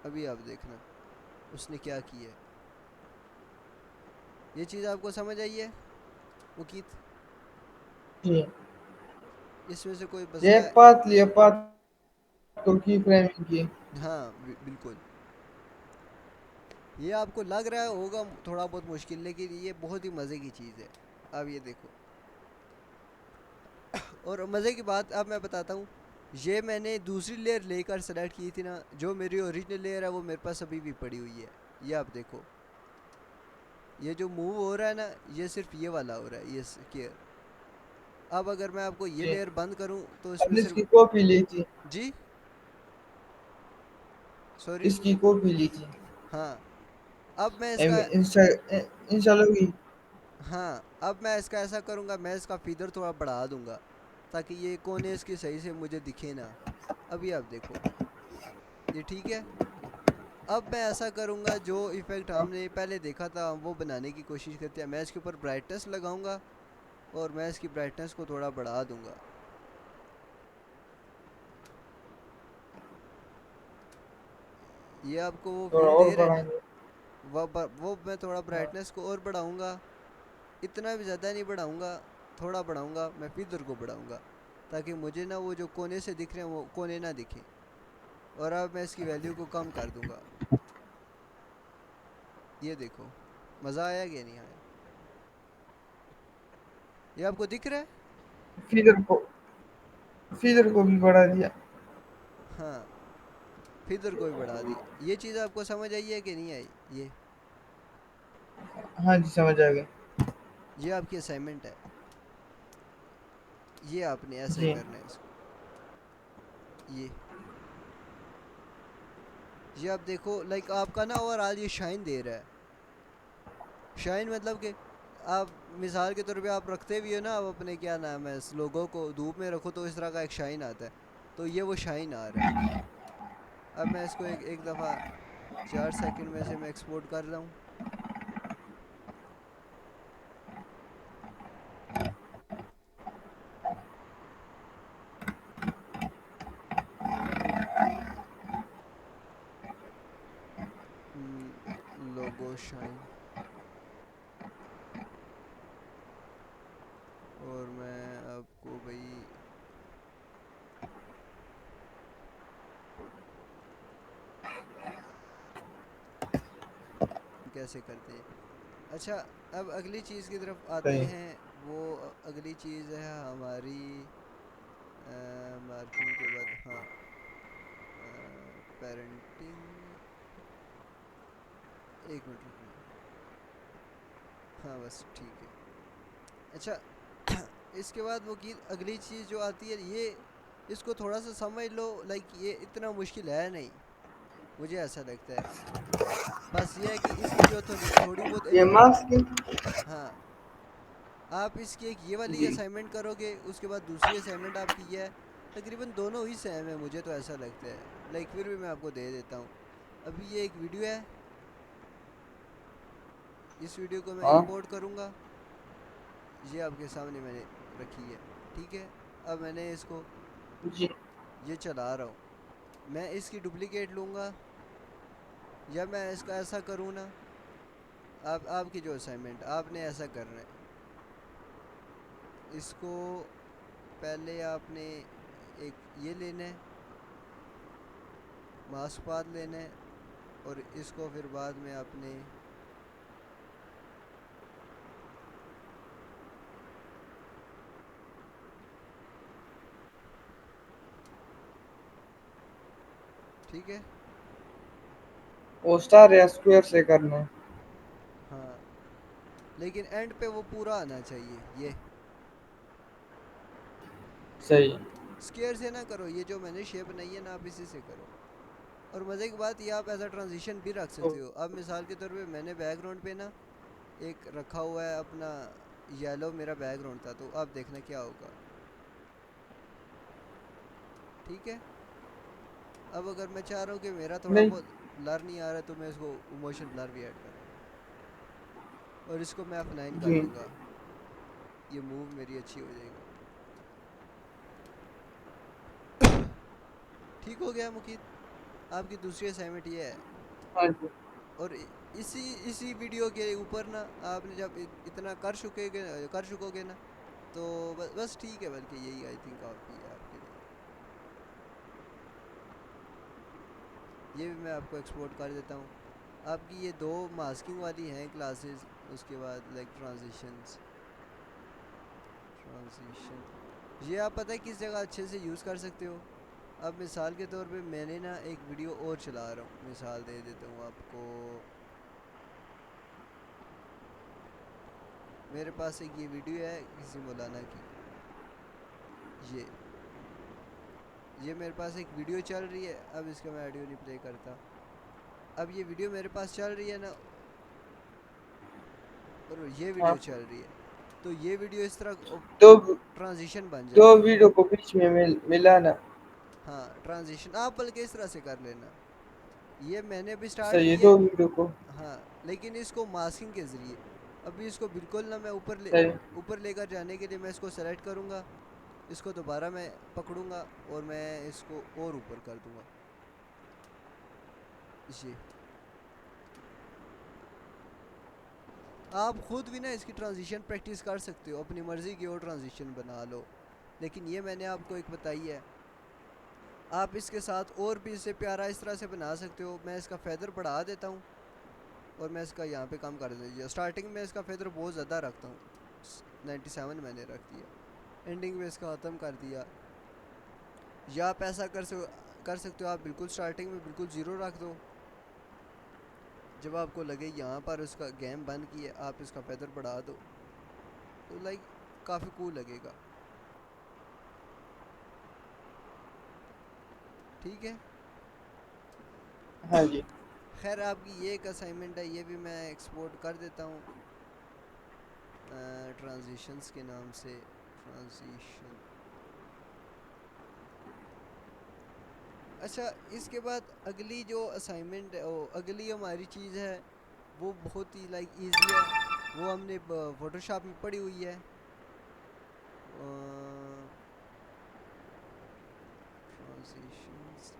अभी आप देखना उसने क्या किया है। ये चीज़ आपको समझ आई है मुकीत? जी इसमें से कोई ये मसला है? पाथ लिया, पाथ को की फ्रेमिंग की। हाँ बिल्कुल। ये आपको लग रहा होगा थोड़ा बहुत मुश्किल, लेकिन ये बहुत ही मज़े की चीज़ है। अब ये देखो, और मज़े की बात अब मैं बताता हूँ। ये मैंने दूसरी लेयर लेकर सेलेक्ट की थी ना, जो मेरी ओरिजिनल लेयर है वो मेरे पास अभी भी पड़ी हुई है। ये आप देखो, ये जो मूव हो रहा है ना, ये सिर्फ ये वाला हो रहा है, ये केयर। अब अगर मैं आपको ये जी लेयर बंद करूँ तो इसमें हमने सिर्फ, इसकी कॉपी ली थी, जी सॉरी, इसकी कॉपी ली थी। हाँ अब मैं इसका, इंस्टा इंशाल्लाह हुई। हाँ अब मैं इसका ऐसा करूँगा, मैं इसका फीदर थोड़ा बढ़ा दूँगा ताकि ये कोने इसकी सही से मुझे दिखे ना। अभी आप देखो ये ठीक है। अब मैं ऐसा करूँगा, जो इफ़ेक्ट हमने पहले देखा था वो बनाने की कोशिश करते हैं। मैं इसके ऊपर ब्राइटनेस लगाऊंगा और मैं इसकी ब्राइटनेस को थोड़ा बढ़ा दूंगा। ये आपको वो थोड़ा फील और दे रहा है ना? बढ़ाएंगे। वो मैं थोड़ा हाँ ब्राइटनेस को और बढ़ाऊंगा। इतना भी ज़्यादा नहीं बढ़ाऊंगा, थोड़ा बढ़ाऊंगा। मैं फीदर को बढ़ाऊंगा ताकि मुझे ना वो जो कोने से दिख रहे हैं वो कोने ना दिखें। और अब मैं इसकी वैल्यू को कम कर दूंगा। ये देखो मज़ा आया कि नहीं आया? ये आपको दिख रहा है? फीदर को, फीदर को भी बढ़ा दिया। हाँ, फीदर को भी बढ़ा दी। ये चीज़ आपको समझ आई है कि नहीं आई? हाँ जी समझ आ गए। ये आपकी असाइनमेंट है, ये आपने ऐसे ही जी करना है इसको। ये आप देखो, लाइक आपका ना ओवरऑल ये शाइन दे रहा है। शाइन मतलब कि आप मिसाल के तौर पे आप रखते भी हो ना, आप अपने क्या नाम है इस लोगों को धूप में रखो तो इस तरह का एक शाइन आता है। तो ये वो शाइन आ रहा है। अब मैं इसको एक दफ़ा 4 सेकंड में से मैं एक्सपोर्ट कर रहा हूँ। लोगो शाइन, और मैं आपको भाई कैसे करते हैं। अच्छा, अब अगली चीज़ की तरफ आते सही। हैं। वो अगली चीज़ है हमारी मार्किंग के बाद, हाँ, पेरेंटिंग। एक मिनट रुकना। हाँ बस ठीक है। अच्छा इसके बाद वो की अगली चीज़ जो आती है, ये इसको थोड़ा सा समझ लो, लाइक ये इतना मुश्किल है नहीं, मुझे ऐसा लगता है। बस ये है कि इसकी जो थोड़ी बहुत ये मास्किंग। हाँ, आप इसकी एक ये वाली जी। असाइनमेंट करोगे, उसके बाद दूसरी असाइनमेंट आपकी ये है। तकरीबन दोनों ही सेम है, मुझे तो ऐसा लगता है। लाइक फिर भी मैं आपको दे देता हूँ। अभी ये एक वीडियो है, इस वीडियो को मैं हाँ इंपोर्ट करूँगा। ये आपके सामने मैंने रखी है, ठीक है। अब मैंने इसको जी। ये चला रहा हूँ, मैं इसकी डुप्लीकेट लूँगा, या मैं इसका ऐसा करूँ ना, आप आपकी जो असाइनमेंट आपने ऐसा करना है, इसको पहले आपने एक ये लेना है, मास्क पाथ लेना है, और इसको फिर बाद में आपने ठीक है। वो स्टार या स्क्वायर से करना है। हाँ, लेकिन एंड पे वो पूरा आना चाहिए। ये सही। स्क्वायर से ना करो, ये जो मैंने शेप बनाई है ना, आप इसी से करो। और मज़े की बात, ये आप ऐसा ट्रांजिशन भी रख ओ, सकते हो। अब मिसाल के तौर पे मैंने बैकग्राउंड पे ना एक रखा हुआ है अपना, येलो मेरा बैकग्राउंड था, तो अब देखना क्या होगा। ठीक है। अब अगर मैं चाह रहा हूँ कि मेरा थोड़ा नहीं। बहुत ब्लर नहीं आ रहा है, तो मैं इसको मोशन ब्लर भी ऐड कर दूँगा, और इसको मैं F9 कर जी। दूँगा, ये मूव मेरी अच्छी हो जाएगी। ठीक हो गया मुकीत, आपकी दूसरी असाइनमेंट ये है। हाँ जी। और इसी इसी वीडियो के ऊपर ना, आपने जब इतना कर चुकोगे ना, तो बस ठीक है, बल्कि यही आई थिंक काफ़ी है आपके लिए। ये भी मैं आपको एक्सपोर्ट कर देता हूँ। आपकी ये दो मास्किंग वाली हैं क्लासेस, उसके बाद लाइक ट्रांजिशन, ये आप पता है किस जगह अच्छे से यूज़ कर सकते हो। अब मिसाल के तौर पे मैंने ना एक वीडियो और चला रहा हूँ, मिसाल दे देता हूँ आपको। मेरे पास एक ये वीडियो है किसी मौलाना की, ये ये मेरे पास एक वीडियो चल रही है। अब इसका मैं ऑडियो नहीं प्ले करता। अब ये वीडियो मेरे पास चल रही है ना, और ये वीडियो हाँ। चल रही है, तो ये वीडियो इस तरह दो ट्रांजिशन बन दो जाती है। वीडियो को बीच में मिलाना। हाँ, ट्रांजिशन आप बल्कि इस तरह से कर लेना। ये मैंने अभी स्टार्ट सही है, की है। दो वीडियो को। हाँ, लेकिन इसको मास्किंग के ज़रिए, अभी इसको बिल्कुल ना मैं सही। ऊपर लेकर जाने के लिए मैं इसको सेलेक्ट करूँगा, इसको दोबारा मैं पकड़ूँगा, और मैं इसको और ऊपर कर दूँगा। ये आप खुद भी ना इसकी ट्रांजिशन प्रैक्टिस कर सकते हो, अपनी मर्ज़ी की और ट्रांजिशन बना लो। लेकिन ये मैंने आपको एक बताई है, आप इसके साथ और भी इससे प्यारा इस तरह से बना सकते हो। मैं इसका फेदर बढ़ा देता हूँ, और मैं इसका यहाँ पे कम कर दीजिए। स्टार्टिंग में इसका फेदर बहुत ज़्यादा रखता हूँ, 97 मैंने रख दिया, एंडिंग में इसका ख़त्म कर दिया। या आप ऐसा कर सकते हो, आप बिल्कुल स्टार्टिंग में बिल्कुल ज़ीरो रख दो। जब आपको लगे यहाँ पर उसका गेम बंद किया, आप इसका फेदर बढ़ा दो, तो लाइक काफ़ी कूल लगेगा। ठीक है। हाँ जी। खैर, आपकी ये एक असाइनमेंट है, ये भी मैं एक्सपोर्ट कर देता हूँ ट्रांजिशंस के नाम से। ट्रांजिशन। अच्छा, इसके बाद अगली जो असाइनमेंट है, अगली हमारी चीज़ है, वो बहुत ही लाइक इजी है। वो हमने फोटोशॉप में पढ़ी हुई है, ट्रांजिशंस।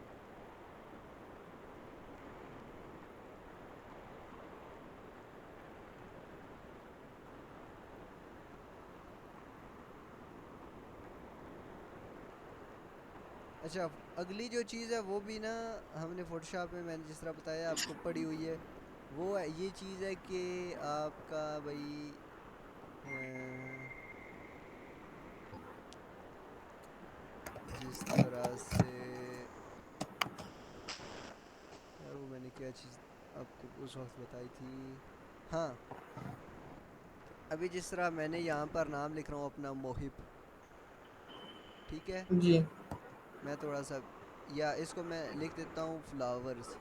अच्छा, अगली जो चीज़ है वो भी ना, हमने फ़ोटोशॉप में मैंने जिस तरह बताया आपको पढ़ी हुई है। वो है ये चीज़ है कि आपका भाई, इस तरह से। यार वो मैंने क्या चीज़ आपको उस वक्त बताई थी। हाँ, अभी जिस तरह मैंने यहाँ पर नाम लिख रहा हूँ अपना मोहिब, ठीक है। जी मैं थोड़ा सा, या इसको मैं लिख देता हूँ फ्लावर्स।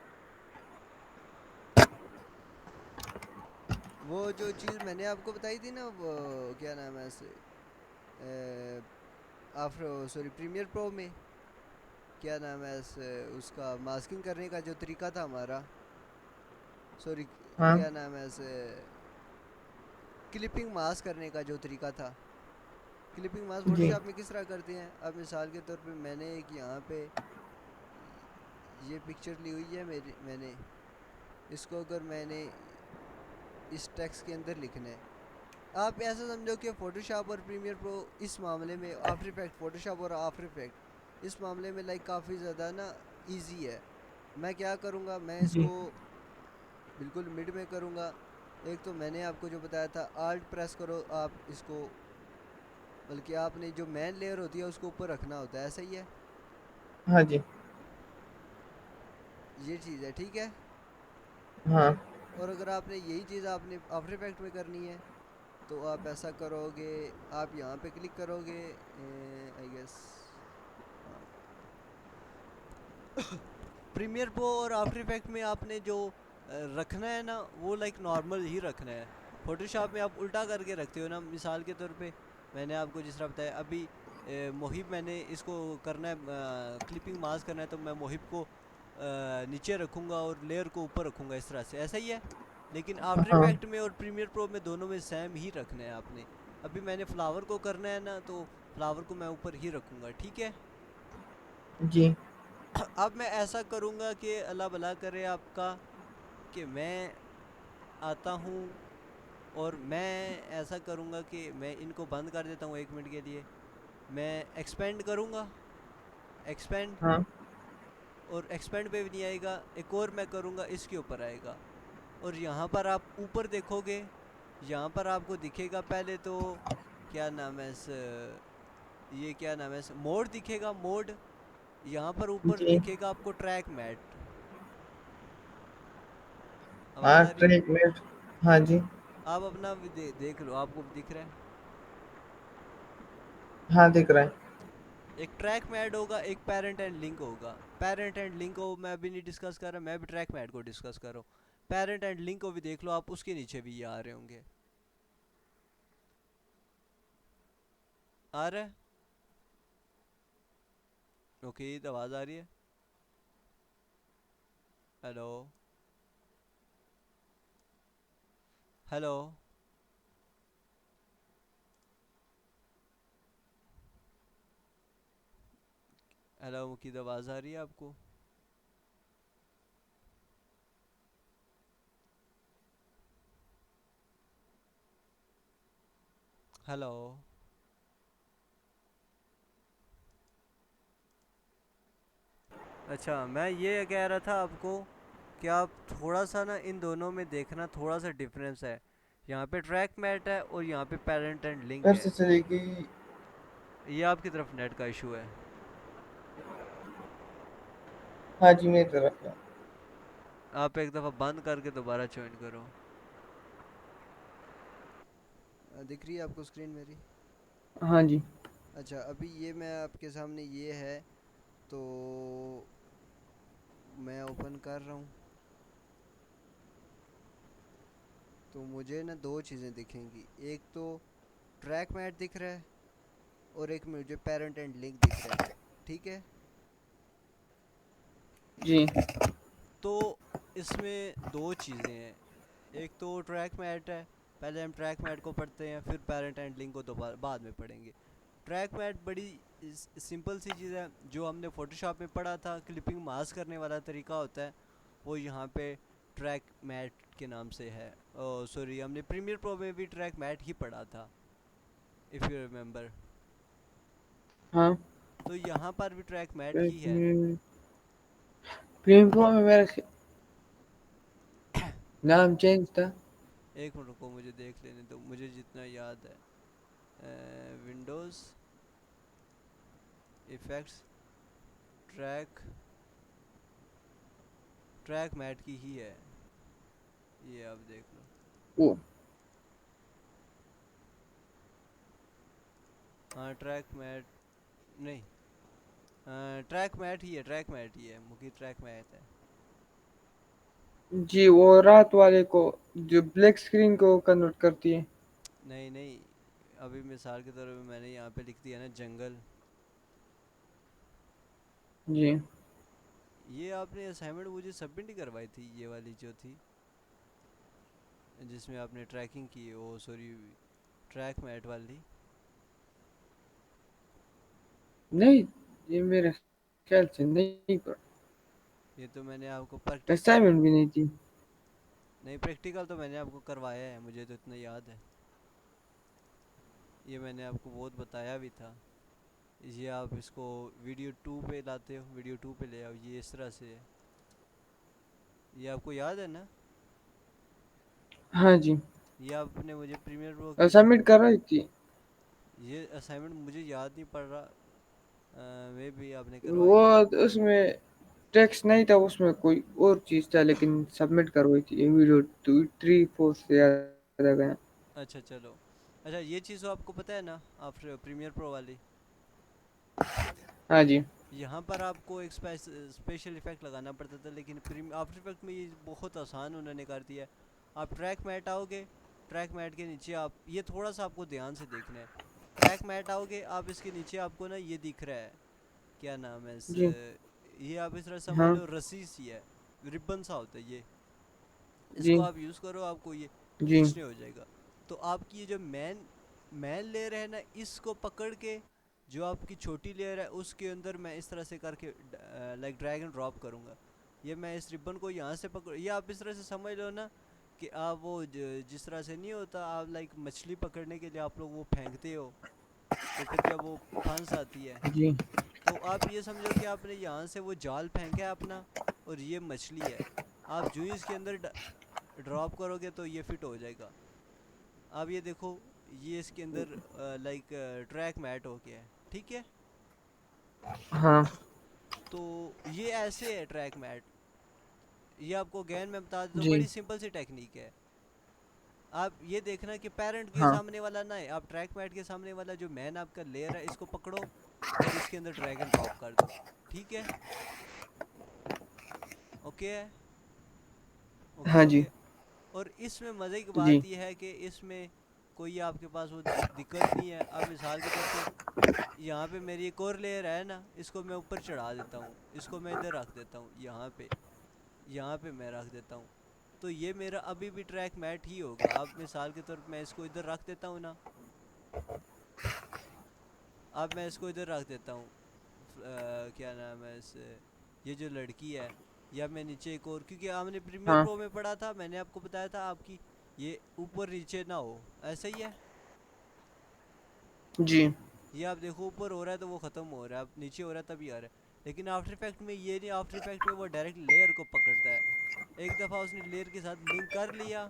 वो जो चीज़ मैंने आपको बताई थी ना, वो क्या नाम है ऐसे, आफ्टर सॉरी प्रीमियर प्रो में, क्या नाम है ऐसे, उसका मास्किंग करने का जो तरीका था हमारा, सॉरी हाँ क्या नाम है ऐसे, क्लिपिंग मास्क करने का जो तरीका था। क्लिपिंग मास्क जी फोटोशॉप में किस तरह करते हैं, अब मिसाल के तौर पे मैंने एक यहाँ पे ये पिक्चर ली हुई है मेरी, मैंने इसको अगर मैंने इस टेक्स्ट के अंदर लिखना है, आप ऐसा समझो कि फोटोशॉप और प्रीमियर प्रो इस मामले में, आफ्टर इफेक्ट फोटोशॉप और आफ्टर इफेक्ट इस मामले में लाइक काफ़ी ज़्यादा ना इजी है। मैं क्या करूँगा, मैं जी इसको बिल्कुल मिड में करूँगा। एक तो मैंने आपको जो बताया था, आल्ट प्रेस करो आप इसको, बल्कि आपने जो मेन लेयर होती है उसको ऊपर रखना होता है, ऐसा ही है। हाँ जी ये चीज़ है, ठीक है। हाँ और अगर आपने यही चीज़ आपने आफ्टर इफेक्ट में करनी है, तो आप ऐसा करोगे, आप यहाँ पे क्लिक करोगे, आई गेस, हाँ, प्रीमियर प्रो और आफ्टर इफेक्ट में आपने जो रखना है ना, वो लाइक नॉर्मल ही रखना है। फोटोशॉप में आप उल्टा करके रखते हो ना, मिसाल के तौर पे मैंने आपको जिस तरह बताया अभी, मोहिब मैंने इसको करना है, क्लिपिंग मास्क करना है, तो मैं मोहिब को नीचे रखूँगा और लेयर को ऊपर रखूँगा, इस तरह से, ऐसा ही है। लेकिन आफ्टर हाँ इफेक्ट में और प्रीमियर प्रो में दोनों में सेम ही रखना है आपने। अभी मैंने फ्लावर को करना है ना, तो फ्लावर को मैं ऊपर ही रखूँगा, ठीक है। जी अब मैं ऐसा करूँगा कि अल्लाह भला करे आपका, कि मैं आता हूँ और मैं ऐसा करूँगा कि मैं इनको बंद कर देता हूँ 1 मिनट के लिए। मैं एक्सपेंड करूँगा, एक्सपेंड, हाँ और एक्सपेंड पे भी नहीं आएगा, एक और मैं करूँगा इसके ऊपर आएगा। और यहाँ पर आप ऊपर देखोगे, यहाँ पर आपको दिखेगा पहले तो, क्या नाम है ये क्या नाम है मोड दिखेगा, मोड। यहाँ पर ऊपर जी दिखेगा आपको ट्रैक मैट। आवाज़ हाँ आ रही है? ट्रेक में हाँ जी आप अपना भी देख लो, आपको भी दिख रहा है। हाँ दिख रहा है एक ट्रैक मैट होगा, एक पेरेंट एंड लिंक होगा। पेरेंट एंड लिंक को मैं अभी नहीं डिस्कस कर रहा, मैं भी ट्रैक मैट को डिस्कस कर रहा हूँ। पेरेंट एंड लिंक को भी देख लो आप, उसके नीचे भी ये आ रहे होंगे। आ रहा है? ओके, तो आवाज़ आ रही है? हेलो, हेलो, हेलो मुकीद, आवाज़ आ रही है आपको? हेलो। अच्छा, मैं ये कह रहा था आपको कि आप थोड़ा सा ना इन दोनों में देखना, थोड़ा सा डिफरेंस है। यहाँ पे ट्रैक मैट है और यहाँ पे पेरेंट एंड लिंक फिर है। से चलेगी ये आपकी तरफ नेट का इशू है। हाँ जी मेरी तरफ है आप एक दफ़ा बंद करके दोबारा ज्वाइन करो। दिख रही है आपको स्क्रीन मेरी? हाँ जी अच्छा, अभी ये मैं आपके सामने ये है, तो मैं ओपन कर रहा हूँ, तो मुझे ना दो चीज़ें दिखेंगी। एक तो ट्रैक मैट दिख रहा है, और एक मुझे पेरेंट एंड लिंक दिख रहा है, ठीक है। जी तो इसमें दो चीज़ें हैं। एक तो ट्रैक मैट है, पहले हम ट्रैक मैट को पढ़ते हैं, फिर पेरेंट एंड लिंक को दोबारा बाद में पढ़ेंगे। ट्रैक मैट बड़ी सिंपल सी चीज़ है, जो हमने फोटोशॉप में पढ़ा था, क्लिपिंग मास्क करने वाला तरीका होता है, वो यहाँ पे ट्रैक मैट के नाम से है। ओ सॉरी, हमने प्रीमियर प्रो में भी ट्रैक मैट ही पढ़ा था, इफ़ यू रिमेंबर। हाँ तो यहाँ पर भी ट्रैक मैट ही है। प्रीमियम प्रो में मेरा नाम चेंज था एक मिनट रुको, मुझे देख लेने दो, मुझे जितना याद है। Windows, effects, track track matte की ही है, ये आप देख लो। वो हाँ ट्रैक मैट नहीं, ट्रैक मैट ही है, ट्रैक मैट ही है, मुकी ट्रैक मैट है। जी, वो रात वाले को जो ब्लैक स्क्रीन को कन्वर्ट करती है। नहीं नहीं, अभी मिसाल के तौर पे मैंने यहाँ पे लिख दिया ना जंगल। जी ये आपने असाइनमेंट मुझे सबमिट नहीं करवाई थी, ये वाली जो थी जिसमें आपने ट्रैकिंग की, ओ सॉरी ट्रैक मैट वाली। नहीं, ये मेरे ख्याल से नहीं, पर ये तो मैंने आपको प्रैक्टिकल, असाइनमेंट भी नहीं थी। नहीं प्रैक्टिकल तो मैंने आपको करवाया है, मुझे तो इतना याद है, ये मैंने आपको बहुत बताया भी था। ये आप इसको वीडियो 2 पे लाते हो, वीडियो 2 पे ले आओ, ये इस तरह से है, ये आपको याद है ना। हाँ जी, ये आपने मुझे प्रीमियर प्रो की सबमिट कर रही थी। ये असाइनमेंट मुझे याद नहीं पड़ रहा, वे भी आपने वो करवाई है। उसमें टेक्स्ट नहीं था, उसमें कोई और चीज था, लेकिन सबमिट करवाई थी। ये वीडियो 2 3 4 से याद आ गया। अच्छा चलो, अच्छा ये चीज़ तो आपको पता है ना, आफ्टर प्रीमियर प्रो वाली, हाँ जी। यहाँ पर आपको एक स्पेशल इफेक्ट लगाना पड़ता था, लेकिन आफ्टर इफेक्ट में ये बहुत आसान उन्होंने कर दिया है। आप ट्रैक मैट आओगे, ट्रैक मैट के नीचे आप ये थोड़ा सा आपको ध्यान से देखना है। ट्रैक मैट आओगे आप, इसके नीचे आपको ना ये दिख रहा है, क्या नाम है इस, जी ये आप इस तरह समझ हाँ लो रस्सी सी है, रिबन सा होता है ये, जी इसको आप यूज़ करो, आपको ये जी खींचने हो जाएगा। तो आपकी ये जो मेन मेन लेयर है ना, इसको पकड़ के जो आपकी छोटी लेयर है उसके अंदर मैं इस तरह से करके लाइक ड्रैग एंड ड्रॉप करूँगा। ये मैं इस रिबन को यहाँ से पकड़, ये आप इस तरह से समझ लो ना कि आप वो जिस तरह से नहीं होता, आप लाइक मछली पकड़ने के लिए आप लोग वो फेंकते हो, तो फिर जब वो फंस आती है, जी तो आप ये समझो कि आपने यहाँ से वो जाल फेंका है अपना, और ये मछली है, आप जो ही इसके अंदर ड्रॉप करोगे तो ये फिट हो जाएगा। आप ये देखो, ये इसके अंदर लाइक ट्रैक मैट हो गया है, ठीक है। हाँ तो ये ऐसे है ट्रैक मैट, ये आपको गैन में बता देता हूँ, जी बड़ी सिंपल सी टेक्निक है। आप ये देखना कि पेरेंट के हाँ सामने वाला ना है, आप ट्रैक मैट के सामने वाला जो मैन आपका लेयर है इसको पकड़ो और इसके अंदर ड्रैग एंड ड्रॉप कर दो, ठीक है। ओके है, ओके हाँ हो जी गया। और इसमें मज़े की जी बात यह है कि इसमें कोई आपके पास वो दिक्कत नहीं है। अब मिसाल के तौर पे यहाँ पे मेरी एक और लेयर है ना, इसको मैं ऊपर चढ़ा देता हूँ, इसको मैं इधर रख देता हूँ, यहाँ पे मैं रख देता हूँ, तो ये मेरा अभी भी ट्रैक मैट ही होगा। अब मिसाल के तौर पे मैं इसको इधर रख देता हूँ ना, अब मैं इसको इधर रख देता हूँ, क्या नाम है इस, ये जो लड़की है, या मैं नीचे एक और, क्योंकि आपने प्रीमियर हाँ प्रो में पढ़ा था, मैंने आपको बताया था आपकी ये ऊपर नीचे ना हो, ऐसा ही है। जी ये आप देखो ऊपर हो रहा है तो वो ख़त्म हो रहा है, अब नीचे हो रहा है तभी आ रहा है। लेकिन आफ्टर इफेक्ट में ये नहीं, आफ्टर इफेक्ट में वो डायरेक्ट लेयर को पकड़ता है, एक दफ़ा उसने लेयर के साथ लिंक कर लिया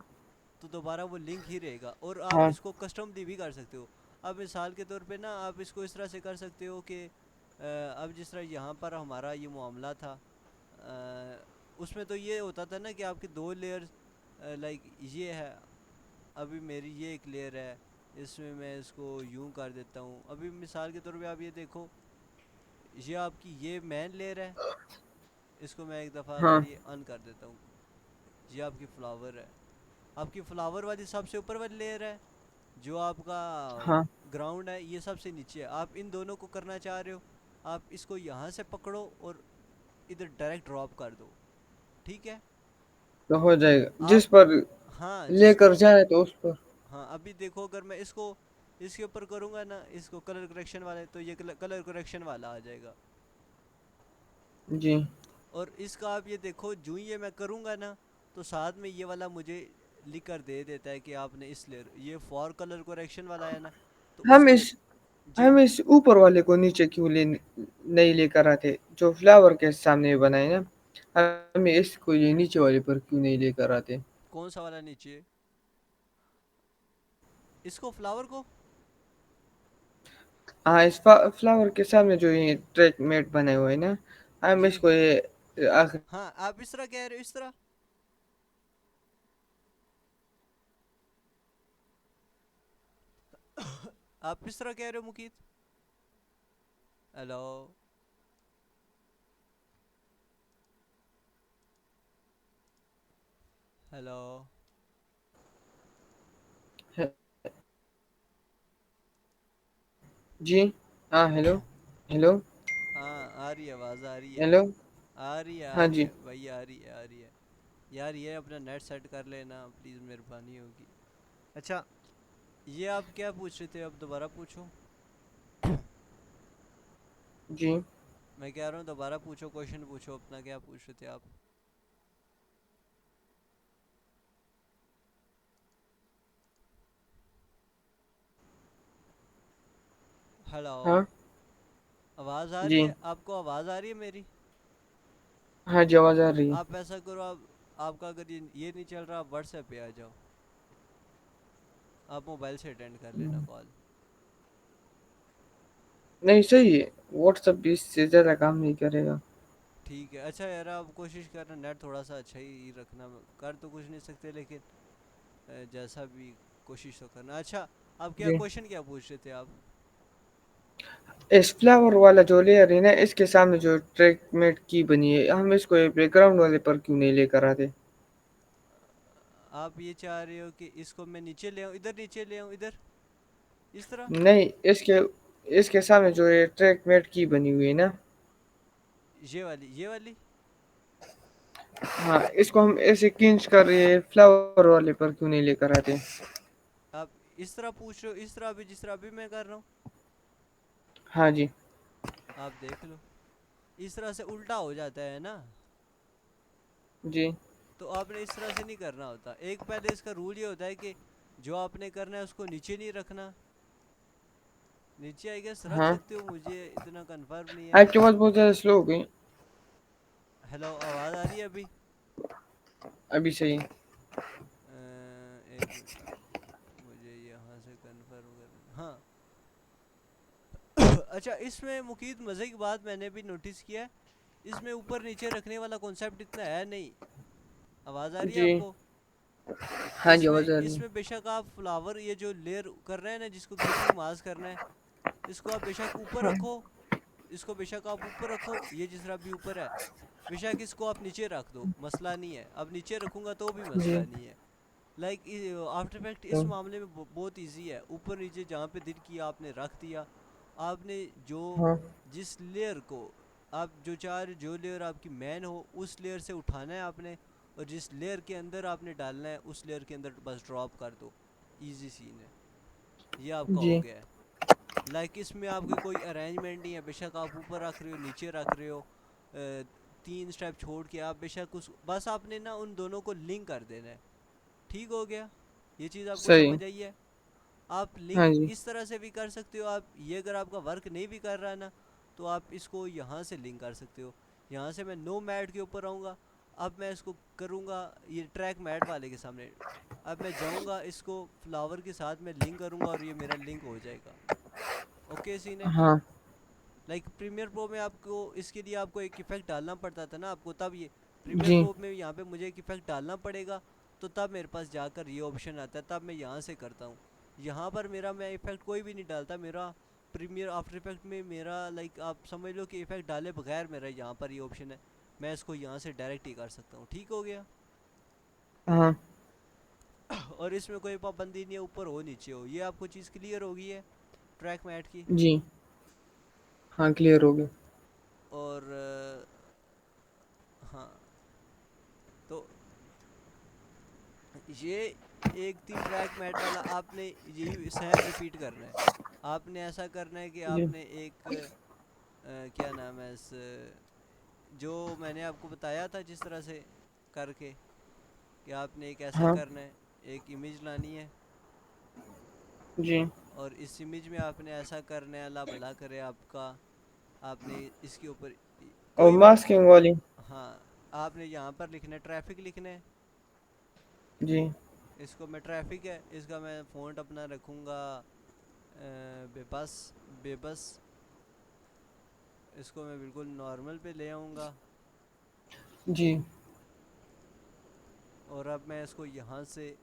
तो दोबारा वो लिंक ही रहेगा। और आप हाँ इसको कस्टम भी कर सकते हो। अब मिसाल के तौर पे ना आप इसको इस तरह से कर सकते हो कि अब जिस तरह यहाँ पर हमारा ये मामला था, उसमें तो ये होता था ना कि आपके दो लेयर्स, लाइक ये है, अभी मेरी ये एक लेयर है, इसमें मैं इसको यूं कर देता हूँ। अभी मिसाल के तौर पे आप ये देखो, ये आपकी ये मेन लेयर है, इसको मैं एक दफ़ा हाँ चलिए अन कर देता हूँ। ये आपकी फ्लावर है, आपकी फ्लावर वाली सबसे ऊपर वाली लेयर है, जो आपका हाँ ग्राउंड है ये सबसे नीचे है। आप इन दोनों को करना चाह रहे हो, आप इसको यहाँ से पकड़ो और इधर डायरेक्ट ड्रॉप कर दो, ठीक है। तो हो जाएगा जिस आप, पर हाँ जिस, लेकर जाए तो उस पर। हाँ अभी देखो अगर मैं इसको इसके ऊपर करूँगा ना, इसको कलर करेक्शन वाले, तो ये कलर करेक्शन वाला आ जाएगा। जी और इसका आप ये देखो, जो ही ये मैं करूँगा ना, तो साथ में ये वाला मुझे लिख कर दे देता है कि आपने इस लेयर, ये फॉर कलर करेक्शन वाला है ना, तो हम उसके, इस जी हम इस ऊपर वाले को नीचे क्यों ले नहीं लेकर आते, जो फ्लावर के सामने बनाए ना। हमें इसको ये नीचे वाले पर क्यों नहीं लेकर आते। कौन सा वाला नीचे, इसको फ्लावर को, हाँ, इस फ्लावर के सामने जो ये ट्रैक मेट बनाए हुए हैं ना, हम जी इसको ये आखिर हाँ, आप इस तरह कह रहे हो, इस तरह। आप इस तरह कह रहे हो मुकीत। हेलो। हेलो। जी। हाँ, हेलो। हेलो। हाँ, आ रही है, आवाज़ आ रही है। हेलो। आ रही है, आ हाँ रही जी। है भाई, आ रही है, आ रही है। यार ये अपना नेट सेट कर लेना प्लीज़, मेहरबानी होगी। अच्छा, ये आप क्या पूछ रहे थे, अब दोबारा पूछो। जी। मैं कह रहा हूँ दोबारा पूछो, क्वेश्चन पूछो अपना, क्या पूछ रहे थे आप। हेलो। हाँ आवाज़ आ रही जी। है आपको, आवाज़ आ रही है मेरी। हाँ जी, आवाज़ आ रही है। आप ऐसा करो, आप आपका अगर ये नहीं चल रहा, आप व्हाट्सएप पे आ जाओ। आप मोबाइल से अटेंड कर लेना कॉल। नहीं, सही है। व्हाट्सएप भी इससे ज़्यादा काम नहीं करेगा। ठीक है, अच्छा यार आप कोशिश करना नेट थोड़ा सा अच्छा ही रखना। कर तो कुछ नहीं सकते, लेकिन जैसा भी कोशिश तो करना। अच्छा, आप क्या जी। क्वेश्चन क्या पूछ रहे थे आप। इस फ्लावर वाला जो लेयर है ना, इसके सामने जो ट्रैक मेट की बनी है, हम इसको बैकग्राउंड वाले पर क्यों नहीं लेकर आते? आप ये चाह रहे हो कि इसको मैं नीचे ले आऊँ, इधर नीचे ले आऊँ, इधर, इस तरह। नहीं, इसके इसके सामने जो ये ट्रैक मेट की बनी हुई है ना। ये वाली, ये वाली। हाँ, इसको हम ऐसे खींच कर ये फ्लावर वाले पर क्यों नहीं लेकर आते? आप इस तरह पूछ रहे हो, इस तरह भी, जिस तरह अभी मैं कर रहा हूँ। हाँ जी। आप देख लो, इस तरह से उल्टा हो जाता है ना। जी। तो आपने इस तरह से नहीं करना होता। एक पहले इसका रूल ये होता है कि जो आपने करना है उसको नीचे नहीं रखना। नीचे आई गेस रख हाँ, सकते हो, मुझे इतना कंफर्म नहीं है। आपकी आवाज़ बहुत ज़्यादा स्लो हो गई। हेलो, आवाज़ आ रही है अभी। अभी सही। एक मिनट, मुझे यहाँ से कंफर्म करना, हाँ। अच्छा, इसमें मुकीत मज़े की बात मैंने भी नोटिस किया है, इसमें ऊपर नीचे रखने वाला कॉन्सेप्ट इतना है नहीं। आवाज़ आ रही है जी। आपको। हाँ जी, इसमें आवाज़ आ रही है। इसमें बेशक आप फ्लावर, ये जो लेयर कर रहे हैं ना, जिसको ग्लिटरिंग मास्क करना है, इसको आप बेशक ऊपर हाँ। रखो। इसको बेशक आप ऊपर रखो, ये जिस तरह भी ऊपर है। बेशक इसको आप नीचे रख दो, मसला नहीं है। अब नीचे रखूँगा तो भी मसला जी। नहीं है। लाइक आफ्टर इफेक्ट तो इस मामले में बहुत इजी है। ऊपर नीचे जहाँ पे दिल किया आपने रख दिया। आपने जो हाँ। जिस लेयर को आप जो चाह रहे, जो लेयर आपकी मैन हो, उस लेयर से उठाना है आपने, और जिस लेयर के अंदर आपने डालना है उस लेयर के अंदर बस ड्रॉप कर दो। इजी सीन है, ये आपका हो जी। गया है। लाइक इसमें आपकी कोई अरेंजमेंट नहीं है, बेशक आप ऊपर रख रहे हो, नीचे रख रहे हो, 3 स्टेप छोड़ के आप बेशक उस, बस आपने ना उन दोनों को लिंक कर देना है। ठीक हो गया, ये चीज़ आपको सही। समझ आई है। आप हाँ लिंक जी। इस तरह से भी कर सकते हो। आप ये अगर आपका वर्क नहीं भी कर रहा है ना, तो आप इसको यहाँ से लिंक कर सकते हो। यहाँ से मैं नो मैट के ऊपर आऊँगा। अब मैं इसको करूँगा ये ट्रैक मैट वाले के सामने। अब मैं जाऊँगा, इसको फ्लावर के साथ मैं लिंक करूँगा और ये मेरा लिंक हो जाएगा। ओके सीन है। हाँ लाइक प्रीमियर प्रो में आपको इसके लिए आपको एक इफेक्ट डालना पड़ता था ना आपको, तब ये प्रीमियर जी। प्रो में यहाँ पे मुझे एक इफेक्ट डालना पड़ेगा। तो तब मेरे पास जाकर ये ऑप्शन आता है, तब मैं यहाँ से करता हूँ। यहाँ पर मेरा, मैं इफेक्ट कोई भी नहीं डालता। मेरा प्रीमियर आफ्टर इफेक्ट में मेरा, लाइक आप समझ लो कि इफेक्ट डाले बगैर मेरा यहाँ पर ये ऑप्शन है। मैं इसको यहाँ से डायरेक्ट ही कर सकता हूँ। ठीक हो गया। हाँ और इसमें कोई पाबंदी नहीं है ऊपर हो नीचे हो। ये आपको चीज़ क्लियर हो गई है ट्रैक मैट की। जी। हाँ, क्लियर हो गया। और हाँ, तो ये एक थी ट्रैक मैट वाला, आपने यही सेम रिपीट करना है। आपने ऐसा करना है कि जी। आपने एक क्या नाम है इस, जो मैंने आपको बताया था जिस तरह से करके, कि आपने एक ऐसा हाँ करना है, एक इमेज लानी है, जी। और इस इमेज में आपने ऐसा करना है, अल्लाह भला करे आपका। आपने इसके ऊपर और कोई भी, मास्किंग वाली। हाँ, आपने यहाँ पर लिखना है ट्रैफिक लिखना है। जी। इसको मैं ट्रैफिक है, इसका मैं फ़ॉन्ट अपना रखूँगा बेबस, बेबस। इसको मैं बिल्कुल नॉर्मल पे ले आऊँगा जी और अब मैं इसको यहाँ से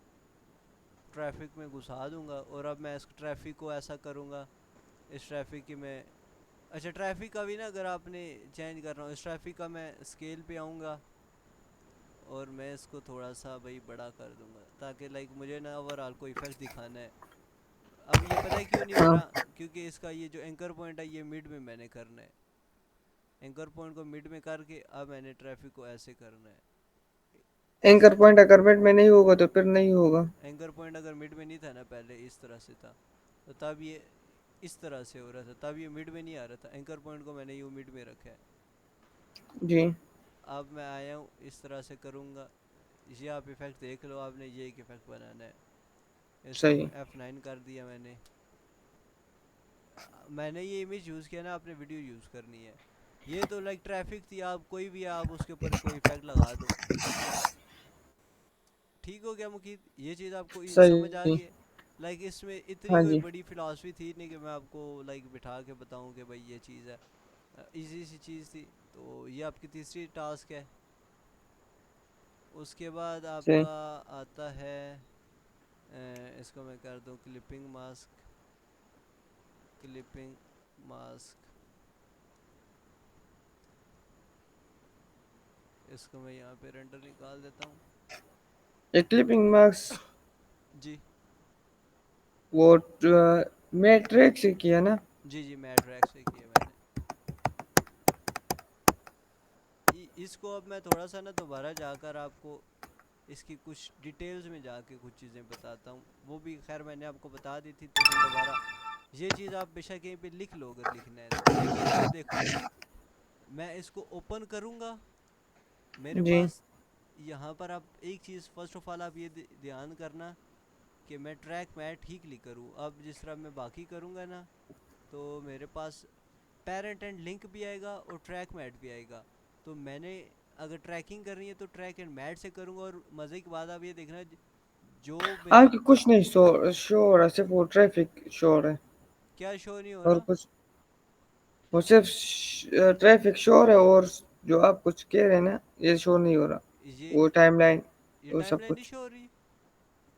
ट्रैफिक में घुसा दूंगा और अब मैं इस ट्रैफिक को ऐसा करूँगा इस ट्रैफिक की मैं अच्छा ट्रैफिक का भी ना अगर आपने चेंज कर रहा हूँ इस ट्रैफिक का मैं स्केल पे आऊँगा और मैं इसको थोड़ा सा भाई बड़ा कर दूंगा ताकि लाइक मुझे ना ओवरऑल को इफेक्ट दिखाना है। अब ये पता है क्यों नहीं हो हाँ। रहा क्योंकि इसका ये जो एंकर पॉइंट है ये मिड में मैंने करना है। एंकर पॉइंट को मिड में करके अब मैंने ट्रैफिक को ऐसे करना है। इस एंकर पॉइंट अगर मिड में नहीं होगा तो फिर नहीं होगा। एंकर पॉइंट अगर मिड में नहीं था ना पहले इस तरह से था तो तब ये इस तरह से हो रहा था तब ये मिड में नहीं आ रहा था। एंकर पॉइंट को मैंने यू मिड में रखा है। जी अब मैं आया हूँ इस तरह से करूँगा। ये आप इफेक्ट देख लो आपने ये एक इफेक्ट बनाना है। इसको सही। F9 कर दिया मैंने। मैंने ये इमेज यूज़ किया ना आपने वीडियो यूज़ करनी है। ये तो लाइक ट्रैफिक थी आप कोई भी आप उसके ऊपर कोई इफेक्ट लगा दो। ठीक हो गया मुकीद ये चीज़ आपको समझ आ सही। गई है। लाइक इसमें इतनी हाँ कोई जी। बड़ी फिलॉसफी थी नहीं कि मैं आपको लाइक बिठा के बताऊं कि भाई ये चीज़ है। इजी सी चीज़ थी। तो ये आपकी तीसरी टास्क है। उसके बाद सही। आपका आता है इसको मैं कर दूं क्लिपिंग मास्क। क्लिपिंग मास्क इसको मैं यहाँ पे रेंडर निकाल देता हूँ। ये क्लिपिंग मार्क्स जी वो मैट्रिक्स से किया ना। जी जी मैट रैक से किया मैंने। इसको अब मैं थोड़ा सा ना दोबारा जाकर आपको इसकी कुछ डिटेल्स में जाके कुछ चीज़ें बताता हूँ। वो भी खैर मैंने आपको बता दी थी तो मैं दोबारा ये चीज़ आप बेशक यहीं पे लिख लो अगर लिखना है तो। लेकिन अब देखो मैं इसको ओपन करूँगा मेरे जी पास यहाँ पर आप एक चीज़ फर्स्ट ऑफ ऑल आप ये ध्यान करना कि मैं ट्रैक मैट ही क्लिक करूँ। अब जिस तरह मैं बाकी करूँगा ना तो मेरे पास पेरेंट एंड लिंक भी आएगा और ट्रैक मैट भी आएगा। तो मैंने अगर ट्रैकिंग करनी है तो ट्रैक एंड मैट से करूँगा। और मज़े की बात आप ये देखना जो मेरा आपकी कुछ नहीं शो हो रहा, सिर्फ वो ट्रैफिक शो हो रहा है क्या शो नहीं हो और रहा। कुछ। वो सिर्फ ट्रैफिक शो हो रहा है और जो आप कुछ कह रहे हैं ना ये शो नहीं हो रहा। ये वो टाइमलाइन ये वो सब टाइमलाइन नहीं कुछ। शो हो रही।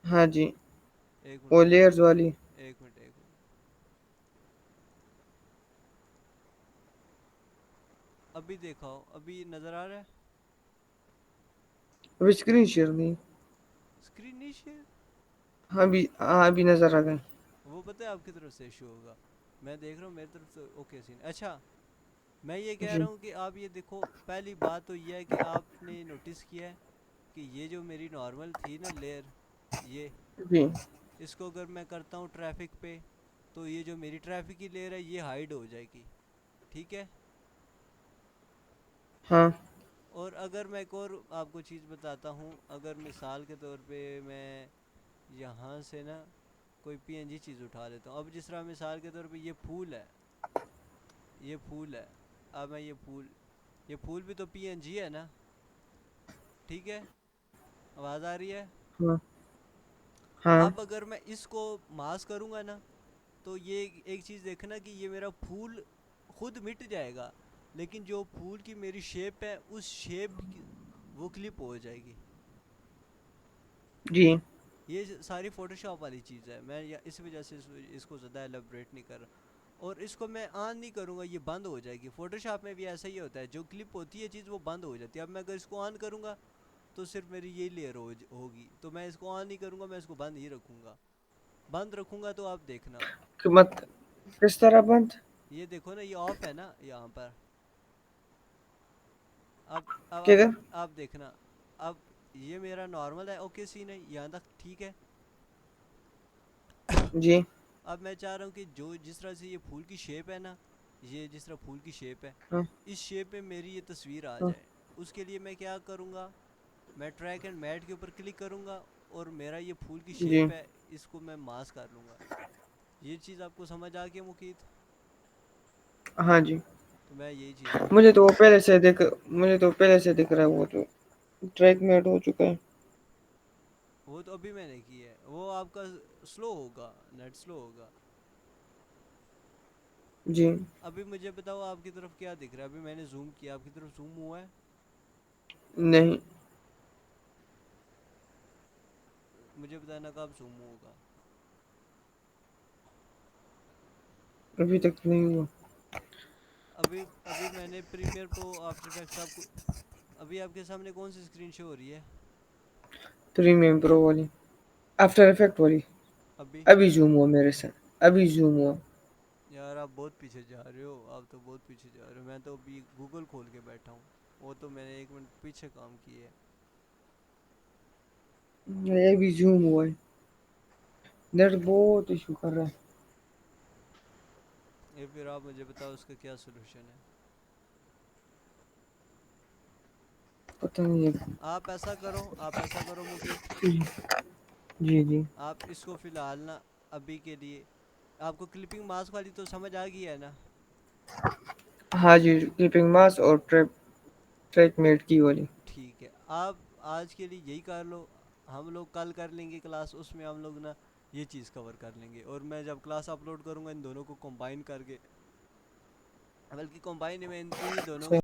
हाँ जी। एक वो मिनट लेयर्स वाली। एक मिनट एक मिनट अभी देखाओ अभी नज़र आ रहा है। अभी स्क्रीन शेयर नहीं। स्क्रीन नहीं शेयर। हाँ अभी नजर आ गए। वो पता है आपकी तरफ से इशू होगा। मैं देख रहा हूँ मेरी तरफ से ओके सीन। अच्छा मैं ये कह जी रहा हूँ कि आप ये देखो पहली बात तो ये है कि आपने नोटिस किया है कि ये जो मेरी नॉर्मल थी ना लेयर ये जी। इसको अगर मैं करता हूँ ट्रैफिक पे तो ये जो मेरी ट्रैफिक की लेयर है ये हाइड हो जाएगी। ठीक है। हाँ और अगर मैं एक और आपको चीज़ बताता हूँ अगर मिसाल के तौर पे मैं यहाँ से ना कोई पीएनजी चीज़ उठा लेता हूँ। अब जिस तरह मिसाल के तौर पे ये फूल है ये फूल है। अब मैं ये फूल भी तो पीएनजी है ना। ठीक है आवाज़ आ रही है। हाँ हाँ अब अगर मैं इसको मास करूँगा ना तो ये एक चीज़ देखना कि ये मेरा फूल खुद मिट जाएगा। लेकिन जो फूल की मेरी शेप है उस शेप वो क्लिप हो जाएगी। जी। ये सारी फोटोशॉप वाली चीज़ है। मैं इस वजह से इसको ज़्यादा एलेबरेट नहीं कर रहा। और इसको मैं ऑन नहीं करूँगा ये बंद हो जाएगी। फोटोशॉप में भी ऐसा ही होता है जो क्लिप होती है चीज़ वो बंद हो जाती है। अब मैं अगर इसको ऑन करूँगा तो सिर्फ मेरी ये लेयर होगी। तो मैं इसको ऑन नहीं करूँगा मैं इसको बंद ही रखूँगा। बंद रखूँगा तो आप देखना कि मत किस तरह बंद। ये देखो ना ये ऑफ है ना यहाँ पर। अब किधर। आप देखना। अब ये मेरा नॉर्मल है ओके सीन है यहाँ तक ठीक है। जी। अब मैं चाह रहा हूँ कि जो जिस तरह से ये फूल की शेप है ना ये जिस तरह फूल की शेप है हाँ इस शेप में मेरी ये तस्वीर आ हाँ जाए। उसके लिए मैं क्या करूँगा मैं ट्रैक एंड मैट के ऊपर क्लिक करूँगा और मेरा ये फूल की जी। शेप है इसको मैं मास कर लूँगा। ये चीज़ आपको समझ आ गई मुकीत। हाँ जी। तो मैं यही चीज़ आपको मुझे तो वो बता रहा पहले हूँ। से दिख मुझे तो पहले से दिख रहा है वो तो ट्रैक मेट हो चुका है। वो तो अभी मैंने की है वो आपका स्लो होगा नेट स्लो होगा। जी अभी मुझे बताओ आपकी तरफ क्या दिख रहा है? अभी मैंने जूम किया, आपकी तरफ जूम हुआ है? नहीं, मुझे बताना कब जूम होगा। अभी तक नहीं हुआ। अभी अभी मैंने प्रीमियर प्रो आफ्टर इफेक्ट्स आपको, अभी आपके सामने कौन सी स्क्रीन शो हो रही है? प्रीमियम प्रो वाली, आफ्टर इफेक्ट वाली। अभी अभी जूम हुआ मेरे से, अभी जूम हुआ। यार आप बहुत पीछे जा रहे हो, आप तो बहुत पीछे जा रहे हो। मैं तो अभी गूगल खोल के बैठा हूँ, वो तो मैंने 1 मिनट पीछे काम किए है। ये भी जूम हुआ है। नेट बहुत इशू कर रहा है। ये फिर आप मुझे बताओ उसका क्या सोल्यूशन है? पता नहीं है। आप ऐसा करो मुकेश, जी जी। आप इसको फिलहाल ना, अभी के लिए आपको क्लिपिंग मास्क वाली तो समझ आ गई है ना? हाँ जी, कीपिंग मास और ट्रैक मेट की वाली। ठीक है, आप आज के लिए यही कर लो। हम लोग कल कर लेंगे क्लास, उसमें हम लोग ना ये चीज़ कवर कर लेंगे। और मैं जब क्लास अपलोड करूँगा इन दोनों को कंबाइन करके, बल्कि कंबाइन में इन्हीं दोनों